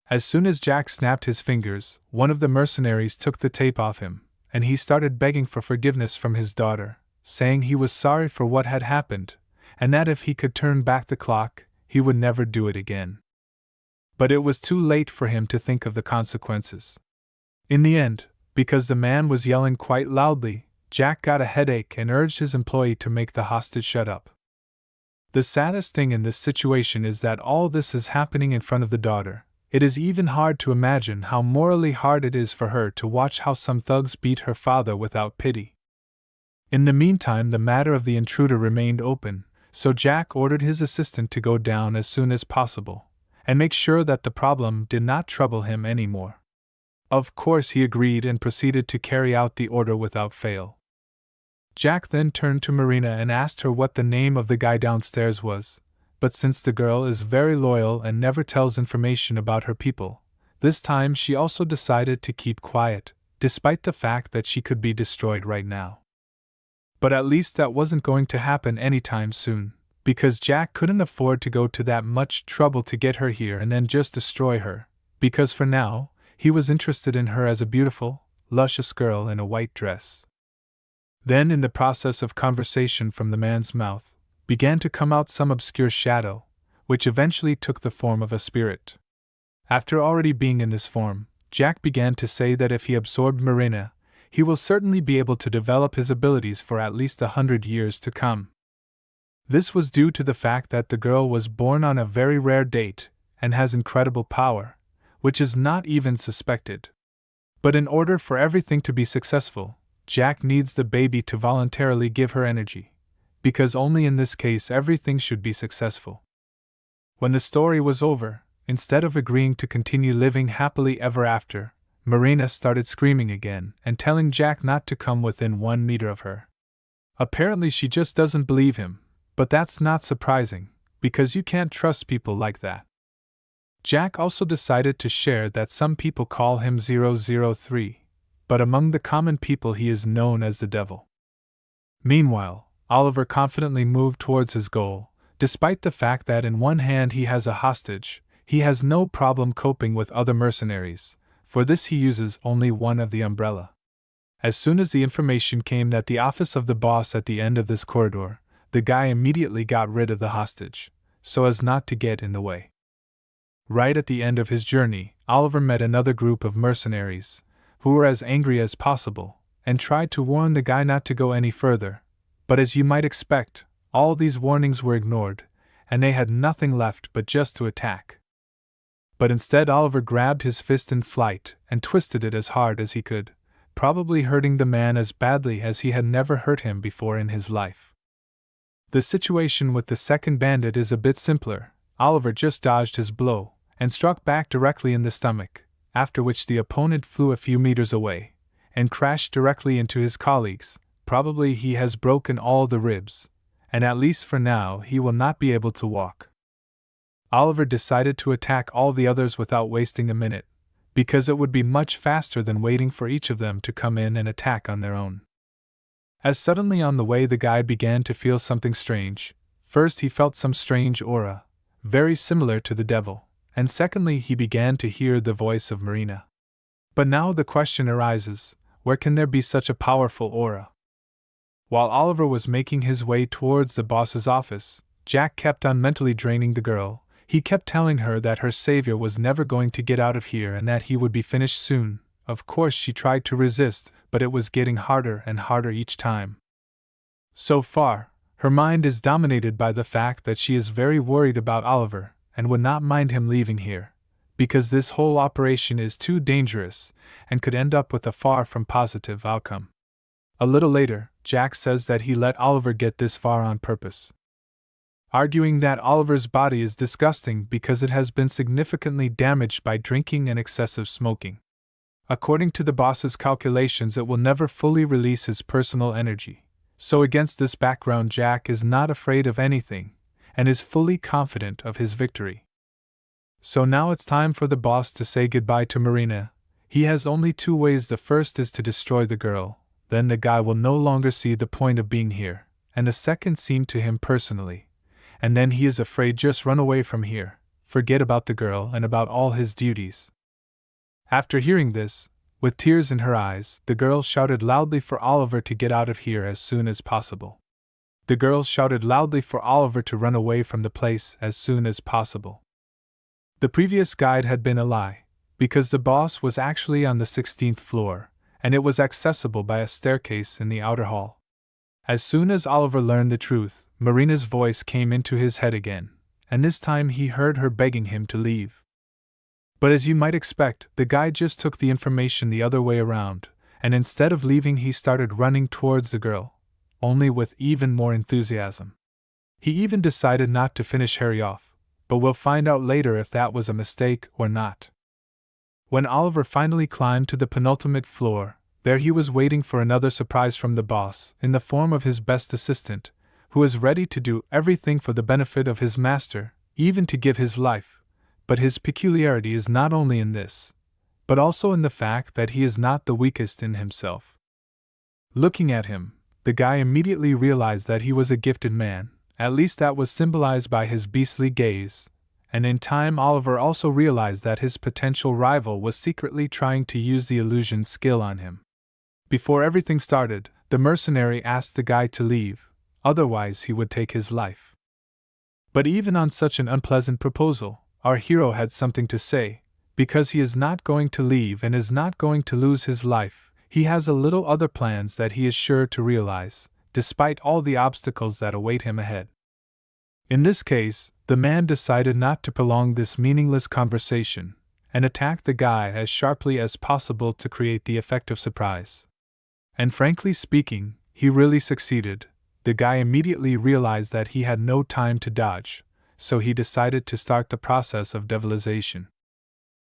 Speaker 1: As soon as Jack snapped his fingers, one of the mercenaries took the tape off him, and he started begging for forgiveness from his daughter, saying he was sorry for what had happened, and that if he could turn back the clock, he would never do it again. But it was too late for him to think of the consequences. In the end, because the man was yelling quite loudly, Jack got a headache and urged his employee to make the hostage shut up. The saddest thing in this situation is that all this is happening in front of the daughter. It is even hard to imagine how morally hard it is for her to watch how some thugs beat her father without pity. In the meantime, the matter of the intruder remained open, so Jack ordered his assistant to go down as soon as possible, and make sure that the problem did not trouble him anymore. Of course he agreed and proceeded to carry out the order without fail. Jack then turned to Marina and asked her what the name of the guy downstairs was, but since the girl is very loyal and never tells information about her people, this time she also decided to keep quiet, despite the fact that she could be destroyed right now. But at least that wasn't going to happen anytime soon, because Jack couldn't afford to go to that much trouble to get her here and then just destroy her, because for now, he was interested in her as a beautiful, luscious girl in a white dress. Then, in the process of conversation from the man's mouth, began to come out some obscure shadow, which eventually took the form of a spirit. After already being in this form, Jack began to say that if he absorbed Marina, he will certainly be able to develop his abilities for at least 100 years to come. This was due to the fact that the girl was born on a very rare date and has incredible power, which is not even suspected. But in order for everything to be successful, Jack needs the baby to voluntarily give her energy, because only in this case everything should be successful. When the story was over, instead of agreeing to continue living happily ever after, Marina started screaming again and telling Jack not to come within 1 meter of her. Apparently she just doesn't believe him, but that's not surprising, because you can't trust people like that. Jack also decided to share that some people call him 003, but among the common people he is known as the Devil. Meanwhile, Oliver confidently moved towards his goal. Despite the fact that in one hand he has a hostage, he has no problem coping with other mercenaries. For this he uses only one of the umbrella. As soon as the information came that the office of the boss at the end of this corridor, the guy immediately got rid of the hostage, so as not to get in the way. Right at the end of his journey, Oliver met another group of mercenaries, who were as angry as possible, and tried to warn the guy not to go any further, but as you might expect, all these warnings were ignored, and they had nothing left but just to attack. But instead Oliver grabbed his fist in flight and twisted it as hard as he could, probably hurting the man as badly as he had never hurt him before in his life. The situation with the second bandit is a bit simpler. Oliver just dodged his blow and struck back directly in the stomach, after which the opponent flew a few meters away and crashed directly into his colleagues, probably he has broken all the ribs, and at least for now he will not be able to walk. Oliver decided to attack all the others without wasting a minute, because it would be much faster than waiting for each of them to come in and attack on their own. As suddenly on the way the guy began to feel something strange. First he felt some strange aura, very similar to the devil, and secondly he began to hear the voice of Marina. But now the question arises, where can there be such a powerful aura? While Oliver was making his way towards the boss's office, Jack kept on mentally draining the girl. He kept telling her that her savior was never going to get out of here and that he would be finished soon. Of course she tried to resist, but it was getting harder and harder each time. So far, her mind is dominated by the fact that she is very worried about Oliver and would not mind him leaving here, because this whole operation is too dangerous and could end up with a far from positive outcome. A little later, Jack says that he let Oliver get this far on purpose, arguing that Oliver's body is disgusting because it has been significantly damaged by drinking and excessive smoking. According to the boss's calculations, it will never fully release his personal energy. So against this background, Jack is not afraid of anything, and is fully confident of his victory. So now it's time for the boss to say goodbye to Marina. He has only two ways. The first is to destroy the girl, then the guy will no longer see the point of being here, and the second seemed to him personally. And then he is afraid, just run away from here, forget about the girl and about all his duties. After hearing this, with tears in her eyes, the girl shouted loudly for Oliver to get out of here as soon as possible. The girl shouted loudly for Oliver to run away from the place as soon as possible. The previous guide had been a lie, because the boss was actually on the 16th floor, and it was accessible by a staircase in the outer hall. As soon as Oliver learned the truth, Marina's voice came into his head again, and this time he heard her begging him to leave. But as you might expect, the guy just took the information the other way around, and instead of leaving he started running towards the girl, only with even more enthusiasm. He even decided not to finish Harry off, but we'll find out later if that was a mistake or not. When Oliver finally climbed to the penultimate floor, there he was waiting for another surprise from the boss, in the form of his best assistant, who is ready to do everything for the benefit of his master, even to give his life. But his peculiarity is not only in this, but also in the fact that he is not the weakest in himself. Looking at him, the guy immediately realized that he was a gifted man, at least that was symbolized by his beastly gaze, and in time Oliver also realized that his potential rival was secretly trying to use the illusion skill on him. Before everything started, the mercenary asked the guy to leave, otherwise he would take his life. But even on such an unpleasant proposal, our hero had something to say. Because he is not going to leave and is not going to lose his life, he has a little other plans that he is sure to realize, despite all the obstacles that await him ahead. In this case, the man decided not to prolong this meaningless conversation, and attacked the guy as sharply as possible to create the effect of surprise. And frankly speaking, he really succeeded. The guy immediately realized that he had no time to dodge, so he decided to start the process of devilization.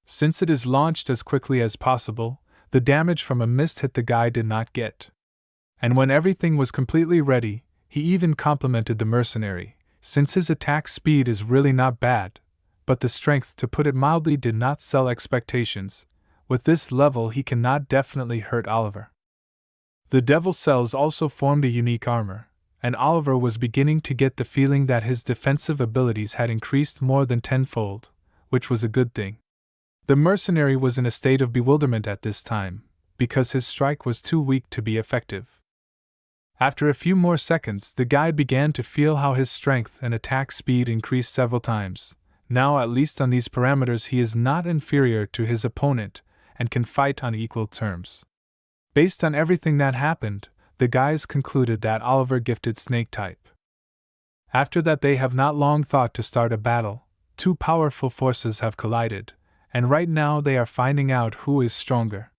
Speaker 1: Since it is launched as quickly as possible, the damage from a mist hit the guy did not get. And when everything was completely ready, he even complimented the mercenary, since his attack speed is really not bad, but the strength, to put it mildly, did not sell expectations. With this level he cannot definitely hurt Oliver. The devil cells also formed a unique armor, and Oliver was beginning to get the feeling that his defensive abilities had increased more than tenfold, which was a good thing. The mercenary was in a state of bewilderment at this time, because his strike was too weak to be effective. After a few more seconds, the guy began to feel how his strength and attack speed increased several times. Now, at least on these parameters, he is not inferior to his opponent and can fight on equal terms. Based on everything that happened, the guys concluded that Oliver gifted snake type. After that, they have not long thought to start a battle. Two powerful forces have collided, and right now they are finding out who is stronger.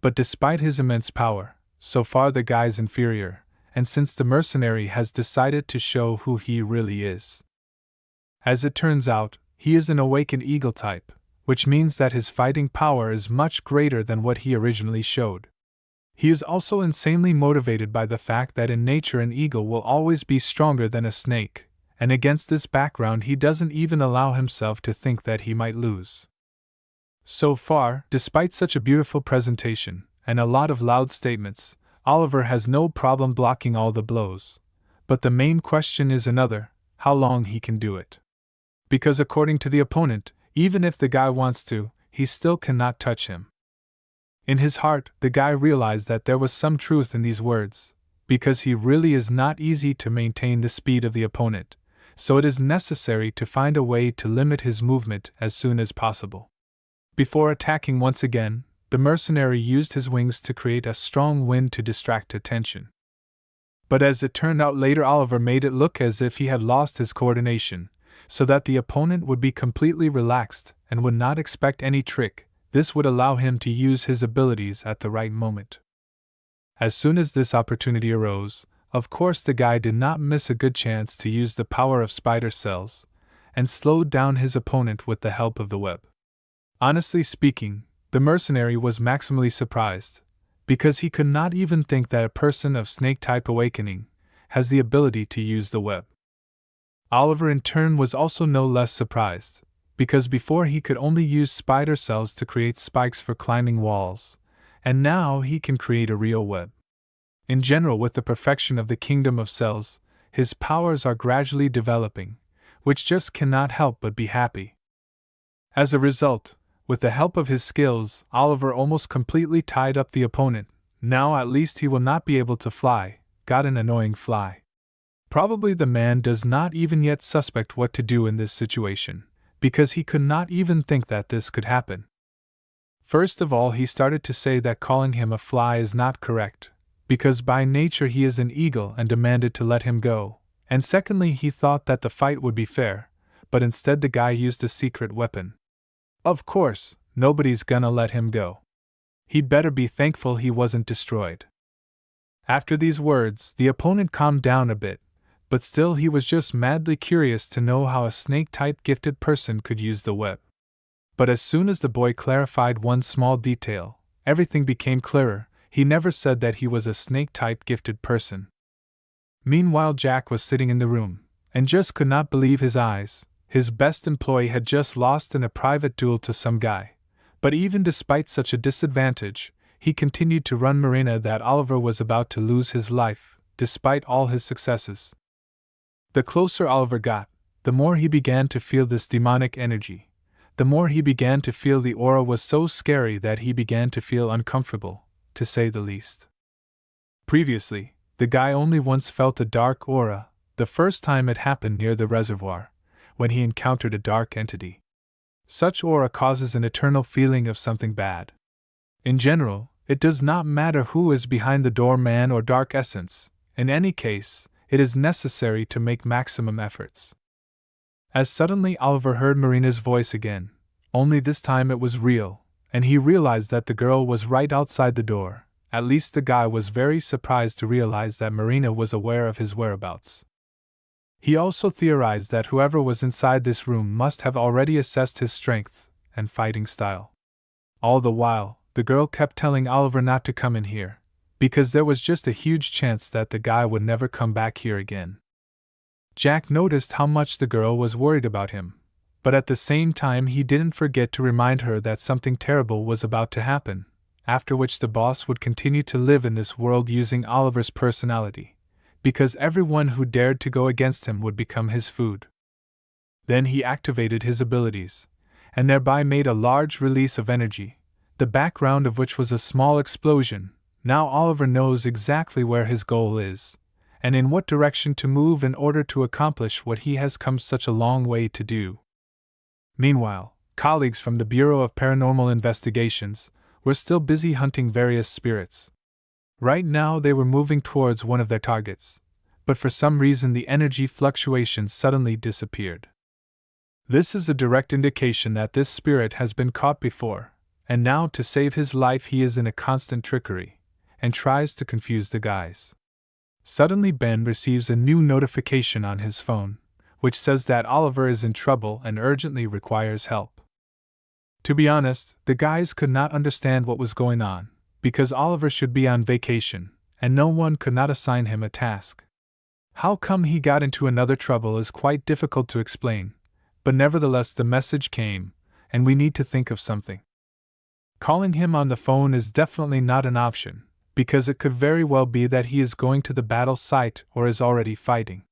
Speaker 1: But despite his immense power, so far the guy's inferior, and since the mercenary has decided to show who he really is. As it turns out, he is an awakened eagle type, which means that his fighting power is much greater than what he originally showed. He is also insanely motivated by the fact that in nature an eagle will always be stronger than a snake, and against this background he doesn't even allow himself to think that he might lose. So far, despite such a beautiful presentation, and a lot of loud statements, Oliver has no problem blocking all the blows. But the main question is another: how long he can do it. Because according to the opponent, even if the guy wants to, he still cannot touch him. In his heart, the guy realized that there was some truth in these words, because he really is not easy to maintain the speed of the opponent, so it is necessary to find a way to limit his movement as soon as possible. Before attacking once again, the mercenary used his wings to create a strong wind to distract attention. But as it turned out later, Oliver made it look as if he had lost his coordination, so that the opponent would be completely relaxed and would not expect any trick. This would allow him to use his abilities at the right moment. As soon as this opportunity arose, of course the guy did not miss a good chance to use the power of spider cells, and slowed down his opponent with the help of the web. Honestly speaking, the mercenary was maximally surprised, because he could not even think that a person of snake-type awakening has the ability to use the web. Oliver in turn was also no less surprised, because before he could only use spider cells to create spikes for climbing walls, and now he can create a real web. In general, with the perfection of the kingdom of cells, his powers are gradually developing, which just cannot help but be happy. As a result, with the help of his skills, Oliver almost completely tied up the opponent. Now at least he will not be able to fly. Got an annoying fly. Probably the man does not even yet suspect what to do in this situation, because he could not even think that this could happen. First of all, he started to say that calling him a fly is not correct, because by nature he is an eagle, and demanded to let him go. And secondly, he thought that the fight would be fair, but instead the guy used a secret weapon. Of course, nobody's gonna let him go. He'd better be thankful he wasn't destroyed. After these words, the opponent calmed down a bit, but still he was just madly curious to know how a snake-type gifted person could use the web. But as soon as the boy clarified one small detail, everything became clearer. He never said that he was a snake-type gifted person. Meanwhile, Jack was sitting in the room, and just could not believe his eyes. His best employee had just lost in a private duel to some guy, but even despite such a disadvantage, he continued to run Marina that Oliver was about to lose his life, despite all his successes. The closer Oliver got, the more he began to feel this demonic energy. The more he began to feel the aura was so scary that he began to feel uncomfortable, to say the least. Previously, the guy only once felt a dark aura. The first time it happened near the reservoir, when he encountered a dark entity. Such aura causes an eternal feeling of something bad. In general, it does not matter who is behind the door, man or dark essence. In any case, it is necessary to make maximum efforts. As suddenly Oliver heard Marina's voice again, only this time it was real, and he realized that the girl was right outside the door. At least the guy was very surprised to realize that Marina was aware of his whereabouts. He also theorized that whoever was inside this room must have already assessed his strength and fighting style. All the while, the girl kept telling Oliver not to come in here, because there was just a huge chance that the guy would never come back here again. Jack noticed how much the girl was worried about him, but at the same time he didn't forget to remind her that something terrible was about to happen, after which the boss would continue to live in this world using Oliver's personality, because everyone who dared to go against him would become his food. Then he activated his abilities, and thereby made a large release of energy, the background of which was a small explosion. Now Oliver knows exactly where his goal is, and in what direction to move in order to accomplish what he has come such a long way to do. Meanwhile, colleagues from the Bureau of Paranormal Investigations were still busy hunting various spirits. Right now they were moving towards one of their targets, but for some reason the energy fluctuations suddenly disappeared. This is a direct indication that this spirit has been caught before, and now to save his life he is in a constant trickery, and tries to confuse the guys. Suddenly Ben receives a new notification on his phone, which says that Oliver is in trouble and urgently requires help. To be honest, the guys could not understand what was going on, because Oliver should be on vacation, and no one could not assign him a task. How come he got into another trouble is quite difficult to explain, but nevertheless the message came, and we need to think of something. Calling him on the phone is definitely not an option, because it could very well be that he is going to the battle site or is already fighting.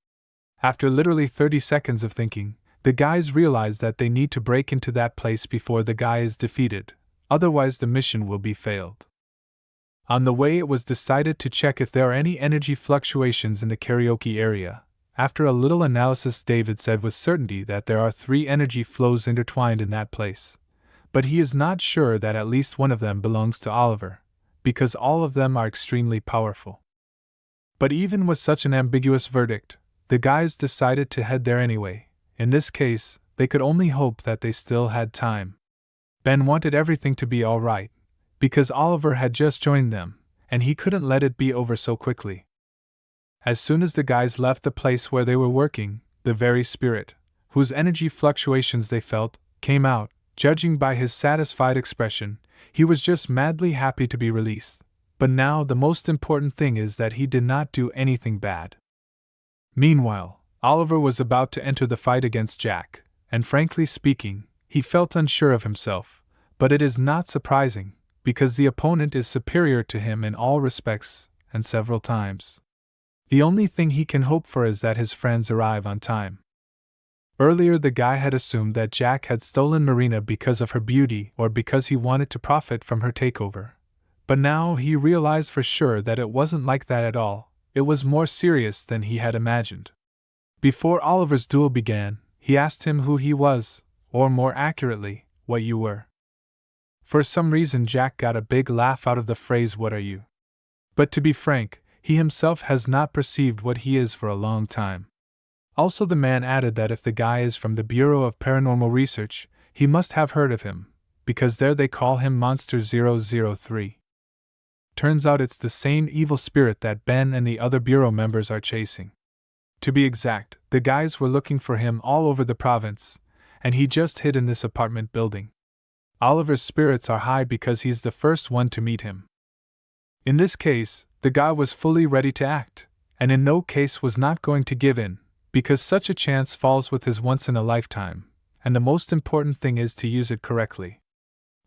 Speaker 1: After literally 30 seconds of thinking, the guys realize that they need to break into that place before the guy is defeated, otherwise the mission will be failed. On the way, it was decided to check if there are any energy fluctuations in the karaoke area. After a little analysis, David said with certainty that there are 3 energy flows intertwined in that place. But he is not sure that at least one of them belongs to Oliver, because all of them are extremely powerful. But even with such an ambiguous verdict, the guys decided to head there anyway. In this case, they could only hope that they still had time. Ben wanted everything to be all right, because Oliver had just joined them, and he couldn't let it be over so quickly. As soon as the guys left the place where they were working, the very spirit, whose energy fluctuations they felt, came out. Judging by his satisfied expression, he was just madly happy to be released. But now the most important thing is that he did not do anything bad. Meanwhile, Oliver was about to enter the fight against Jack, and frankly speaking, he felt unsure of himself, but it is not surprising, because the opponent is superior to him in all respects, and several times. The only thing he can hope for is that his friends arrive on time. Earlier the guy had assumed that Jack had stolen Marina because of her beauty or because he wanted to profit from her takeover. But now he realized for sure that it wasn't like that at all, it was more serious than he had imagined. Before Oliver's duel began, he asked him who he was, or more accurately, what you were. For some reason Jack got a big laugh out of the phrase "what are you?" But to be frank, he himself has not perceived what he is for a long time. Also the man added that if the guy is from the Bureau of Paranormal Research, he must have heard of him, because there they call him Monster 003. Turns out it's the same evil spirit that Ben and the other Bureau members are chasing. To be exact, the guys were looking for him all over the province, and he just hid in this apartment building. Oliver's spirits are high because he's the first one to meet him. In this case, the guy was fully ready to act, and in no case was not going to give in, because such a chance falls with his once-in-a-lifetime, and the most important thing is to use it correctly.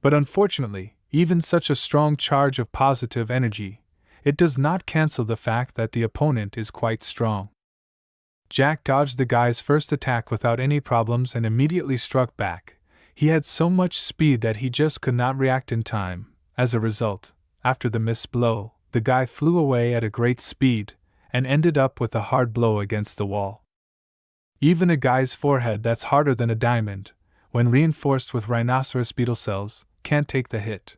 Speaker 1: But unfortunately, even such a strong charge of positive energy, it does not cancel the fact that the opponent is quite strong. Jack dodged the guy's first attack without any problems and immediately struck back. He had so much speed that he just could not react in time. As a result, after the missed blow, the guy flew away at a great speed and ended up with a hard blow against the wall. Even a guy's forehead that's harder than a diamond, when reinforced with rhinoceros beetle cells, can't take the hit.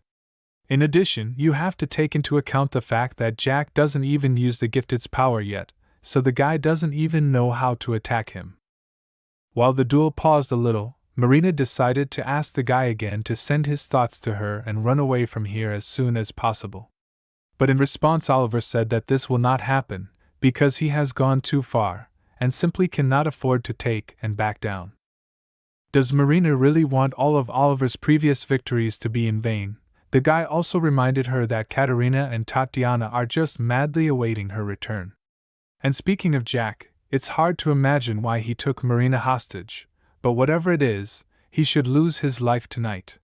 Speaker 1: In addition, you have to take into account the fact that Jack doesn't even use the gifted's power yet, so the guy doesn't even know how to attack him. While the duel paused a little, Marina decided to ask the guy again to send his thoughts to her and run away from here as soon as possible. But in response Oliver said that this will not happen, because he has gone too far, and simply cannot afford to take and back down. Does Marina really want all of Oliver's previous victories to be in vain? The guy also reminded her that Katerina and Tatiana are just madly awaiting her return. And speaking of Jack, it's hard to imagine why he took Marina hostage, but whatever it is, he should lose his life tonight.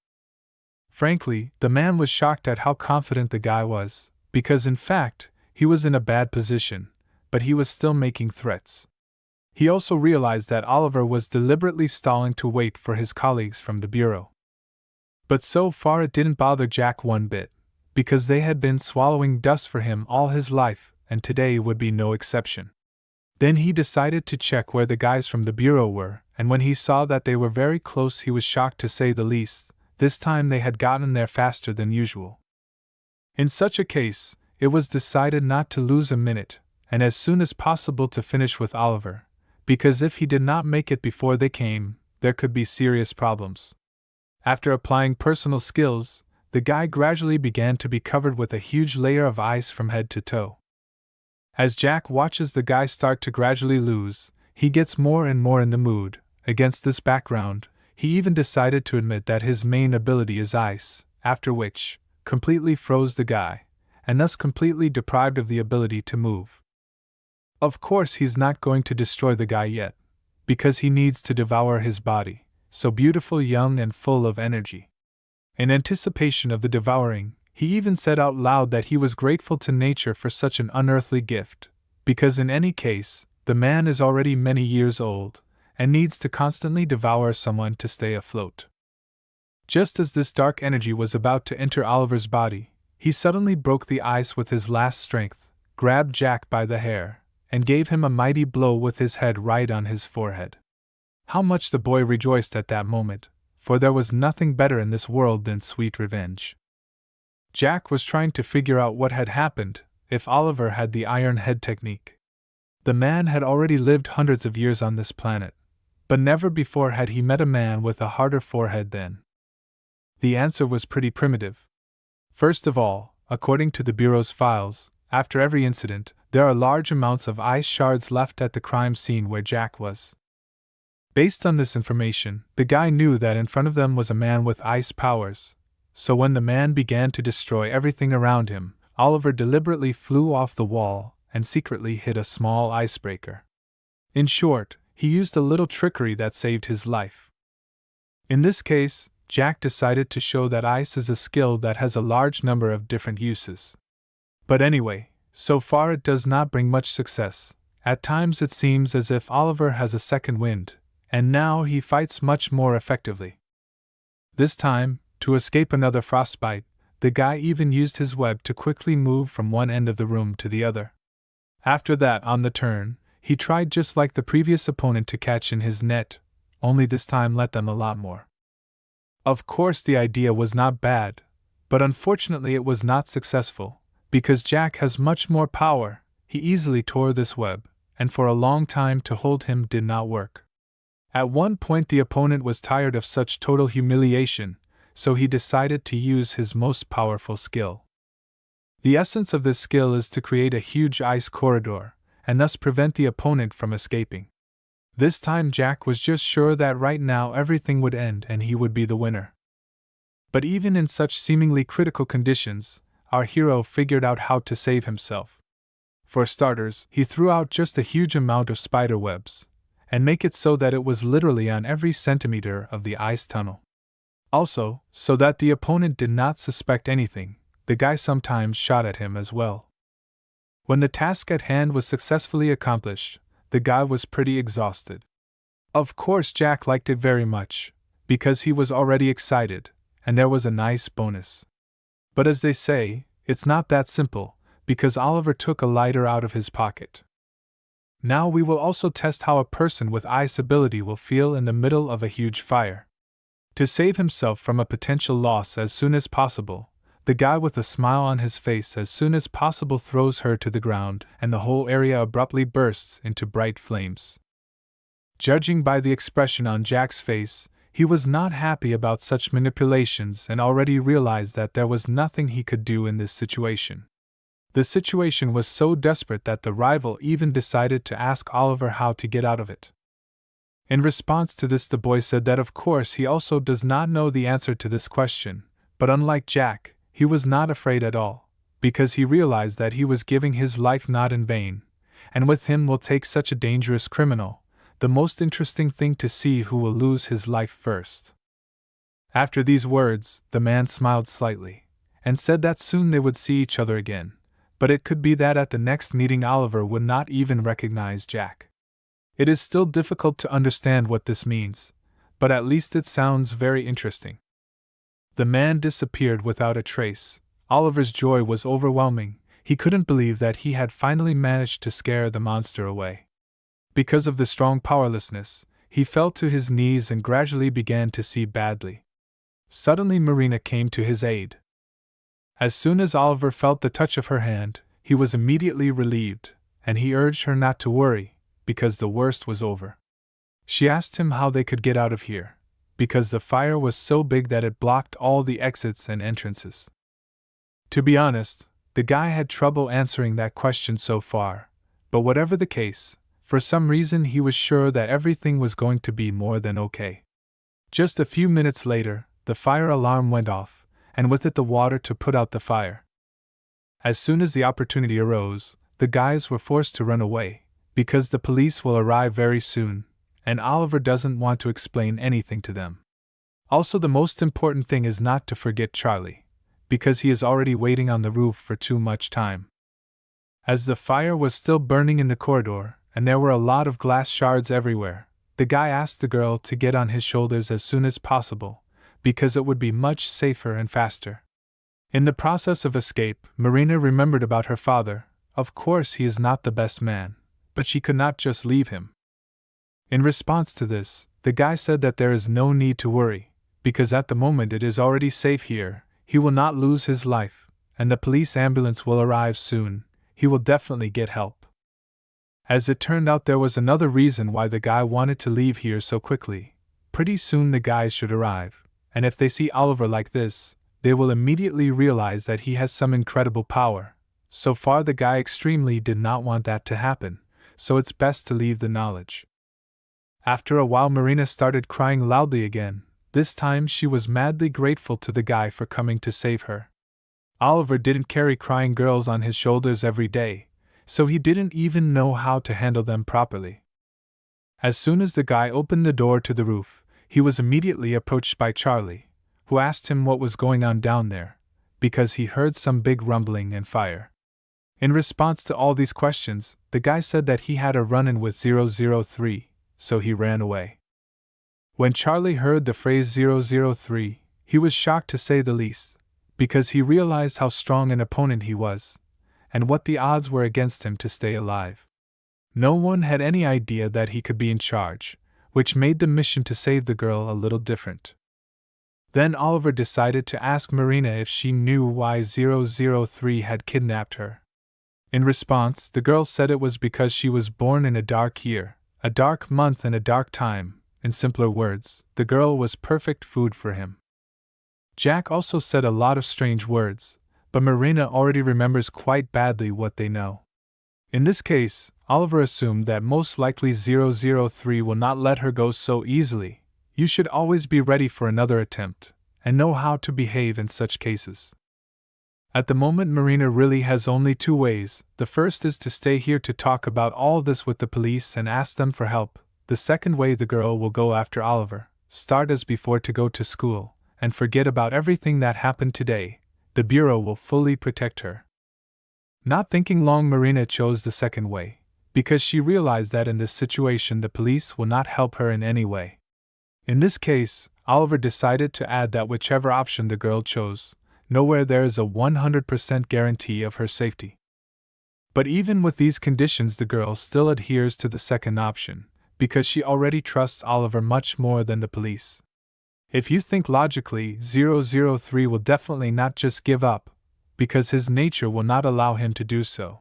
Speaker 1: Frankly, the man was shocked at how confident the guy was, because in fact, he was in a bad position, but he was still making threats. He also realized that Oliver was deliberately stalling to wait for his colleagues from the Bureau. But so far it didn't bother Jack one bit, because they had been swallowing dust for him all his life, and today would be no exception. Then he decided to check where the guys from the Bureau were, and when he saw that they were very close he was shocked to say the least. This time they had gotten there faster than usual. In such a case, it was decided not to lose a minute, and as soon as possible to finish with Oliver, because if he did not make it before they came, there could be serious problems. After applying personal skills, the guy gradually began to be covered with a huge layer of ice from head to toe. As Jack watches the guy start to gradually lose, he gets more and more in the mood. Against this background, he even decided to admit that his main ability is ice, after which, completely froze the guy, and thus completely deprived of the ability to move. Of course, he's not going to destroy the guy yet, because he needs to devour his body, so beautiful, young, and full of energy. In anticipation of the devouring, he even said out loud that he was grateful to nature for such an unearthly gift, because in any case, the man is already many years old, and needs to constantly devour someone to stay afloat. Just as this dark energy was about to enter Oliver's body, he suddenly broke the ice with his last strength, grabbed Jack by the hair, and gave him a mighty blow with his head right on his forehead. How much the boy rejoiced at that moment, for there was nothing better in this world than sweet revenge. Jack was trying to figure out what had happened if Oliver had the iron head technique. The man had already lived hundreds of years on this planet, but never before had he met a man with a harder forehead than. The answer was pretty primitive. First of all, according to the Bureau's files, after every incident, there are large amounts of ice shards left at the crime scene where Jack was. Based on this information, the guy knew that in front of them was a man with ice powers, so when the man began to destroy everything around him, Oliver deliberately flew off the wall and secretly hit a small icebreaker. In short, he used a little trickery that saved his life. In this case, Jack decided to show that ice is a skill that has a large number of different uses. But anyway, so far it does not bring much success. At times it seems as if Oliver has a second wind, and now he fights much more effectively. This time, to escape another frostbite, the guy even used his web to quickly move from one end of the room to the other. After that, on the turn, he tried just like the previous opponent to catch in his net, only this time let them a lot more. Of course, the idea was not bad, but unfortunately it was not successful, because Jack has much more power. He easily tore this web, and for a long time to hold him did not work. At one point the opponent was tired of such total humiliation, so he decided to use his most powerful skill. The essence of this skill is to create a huge ice corridor, and thus prevent the opponent from escaping. This time Jack was just sure that right now everything would end and he would be the winner. But even in such seemingly critical conditions, our hero figured out how to save himself. For starters, he threw out just a huge amount of spider webs, and make it so that it was literally on every centimeter of the ice tunnel. Also, so that the opponent did not suspect anything, the guy sometimes shot at him as well. When the task at hand was successfully accomplished, the guy was pretty exhausted. Of course, Jack liked it very much, because he was already excited, and there was a nice bonus. But as they say, it's not that simple, because Oliver took a lighter out of his pocket. Now we will also test how a person with ice ability will feel in the middle of a huge fire. To save himself from a potential loss as soon as possible, the guy with a smile on his face as soon as possible throws her to the ground, and the whole area abruptly bursts into bright flames. Judging by the expression on Jack's face, he was not happy about such manipulations and already realized that there was nothing he could do in this situation. The situation was so desperate that the rival even decided to ask Oliver how to get out of it. In response to this, the boy said that of course he also does not know the answer to this question, but unlike Jack, he was not afraid at all, because he realized that he was giving his life not in vain, and with him will take such a dangerous criminal, the most interesting thing to see who will lose his life first. After these words, the man smiled slightly, and said that soon they would see each other again, but it could be that at the next meeting Oliver would not even recognize Jack. It is still difficult to understand what this means, but at least it sounds very interesting. The man disappeared without a trace. Oliver's joy was overwhelming. He couldn't believe that he had finally managed to scare the monster away. Because of the strong powerlessness, he fell to his knees and gradually began to see badly. Suddenly Marina came to his aid. As soon as Oliver felt the touch of her hand, he was immediately relieved, and he urged her not to worry, because the worst was over. She asked him how they could get out of here, because the fire was so big that it blocked all the exits and entrances. To be honest, the guy had trouble answering that question so far, but whatever the case, for some reason he was sure that everything was going to be more than okay. Just a few minutes later, the fire alarm went off, and with it the water to put out the fire. As soon as the opportunity arose, the guys were forced to run away, because the police will arrive very soon, and Oliver doesn't want to explain anything to them. Also, the most important thing is not to forget Charlie, because he is already waiting on the roof for too much time. As the fire was still burning in the corridor, and there were a lot of glass shards everywhere, the guy asked the girl to get on his shoulders as soon as possible, because it would be much safer and faster. In the process of escape, Marina remembered about her father. Of course, he is not the best man, but she could not just leave him. In response to this, the guy said that there is no need to worry, because at the moment it is already safe here, he will not lose his life, and the police ambulance will arrive soon, he will definitely get help. As it turned out, there was another reason why the guy wanted to leave here so quickly. Pretty soon the guys should arrive, and if they see Oliver like this, they will immediately realize that he has some incredible power. So far the guy extremely did not want that to happen, so it's best to leave the knowledge. After a while Marina started crying loudly again. This time she was madly grateful to the guy for coming to save her. Oliver didn't carry crying girls on his shoulders every day, so he didn't even know how to handle them properly. As soon as the guy opened the door to the roof, he was immediately approached by Charlie, who asked him what was going on down there, because he heard some big rumbling and fire. In response to all these questions, the guy said that he had a run-in with 003, so he ran away. When Charlie heard the phrase 003, he was shocked to say the least, because he realized how strong an opponent he was, and what the odds were against him to stay alive. No one had any idea that he could be in charge, which made the mission to save the girl a little different. Then Oliver decided to ask Marina if she knew why 003 had kidnapped her. In response, the girl said it was because she was born in a dark year, a dark month and a dark time. In simpler words, the girl was perfect food for him. Jack also said a lot of strange words, but Marina already remembers quite badly what they know. In this case, Oliver assumed that most likely 003 will not let her go so easily. You should always be ready for another attempt, and know how to behave in such cases. At the moment Marina really has only two ways. The first is to stay here to talk about all this with the police and ask them for help. The second way, the girl will go after Oliver, start as before to go to school, and forget about everything that happened today. The Bureau will fully protect her. Not thinking long, Marina chose the second way, because she realized that in this situation the police will not help her in any way. In this case, Oliver decided to add that whichever option the girl chose, nowhere there is a 100% guarantee of her safety. But even with these conditions, the girl still adheres to the second option, because she already trusts Oliver much more than the police. If you think logically, 003 will definitely not just give up, because his nature will not allow him to do so.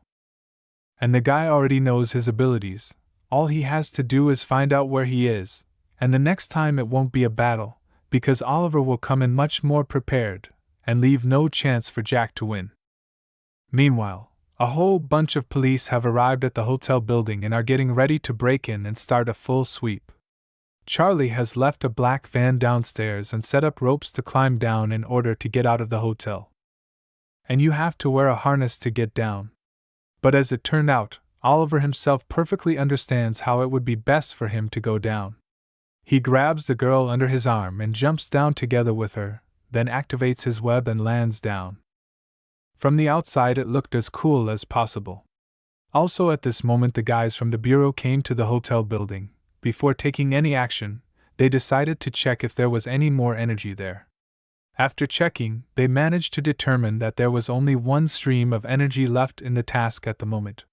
Speaker 1: And the guy already knows his abilities. All he has to do is find out where he is, and the next time it won't be a battle, because Oliver will come in much more prepared, and leave no chance for Jack to win. Meanwhile, a whole bunch of police have arrived at the hotel building and are getting ready to break in and start a full sweep. Charlie has left a black van downstairs and set up ropes to climb down in order to get out of the hotel. And you have to wear a harness to get down. But as it turned out, Oliver himself perfectly understands how it would be best for him to go down. He grabs the girl under his arm and jumps down together with her, then activates his web and lands down. From the outside it looked as cool as possible. Also at this moment the guys from the Bureau came to the hotel building. Before taking any action, they decided to check if there was any more energy there. After checking, they managed to determine that there was only one stream of energy left in the task at the moment.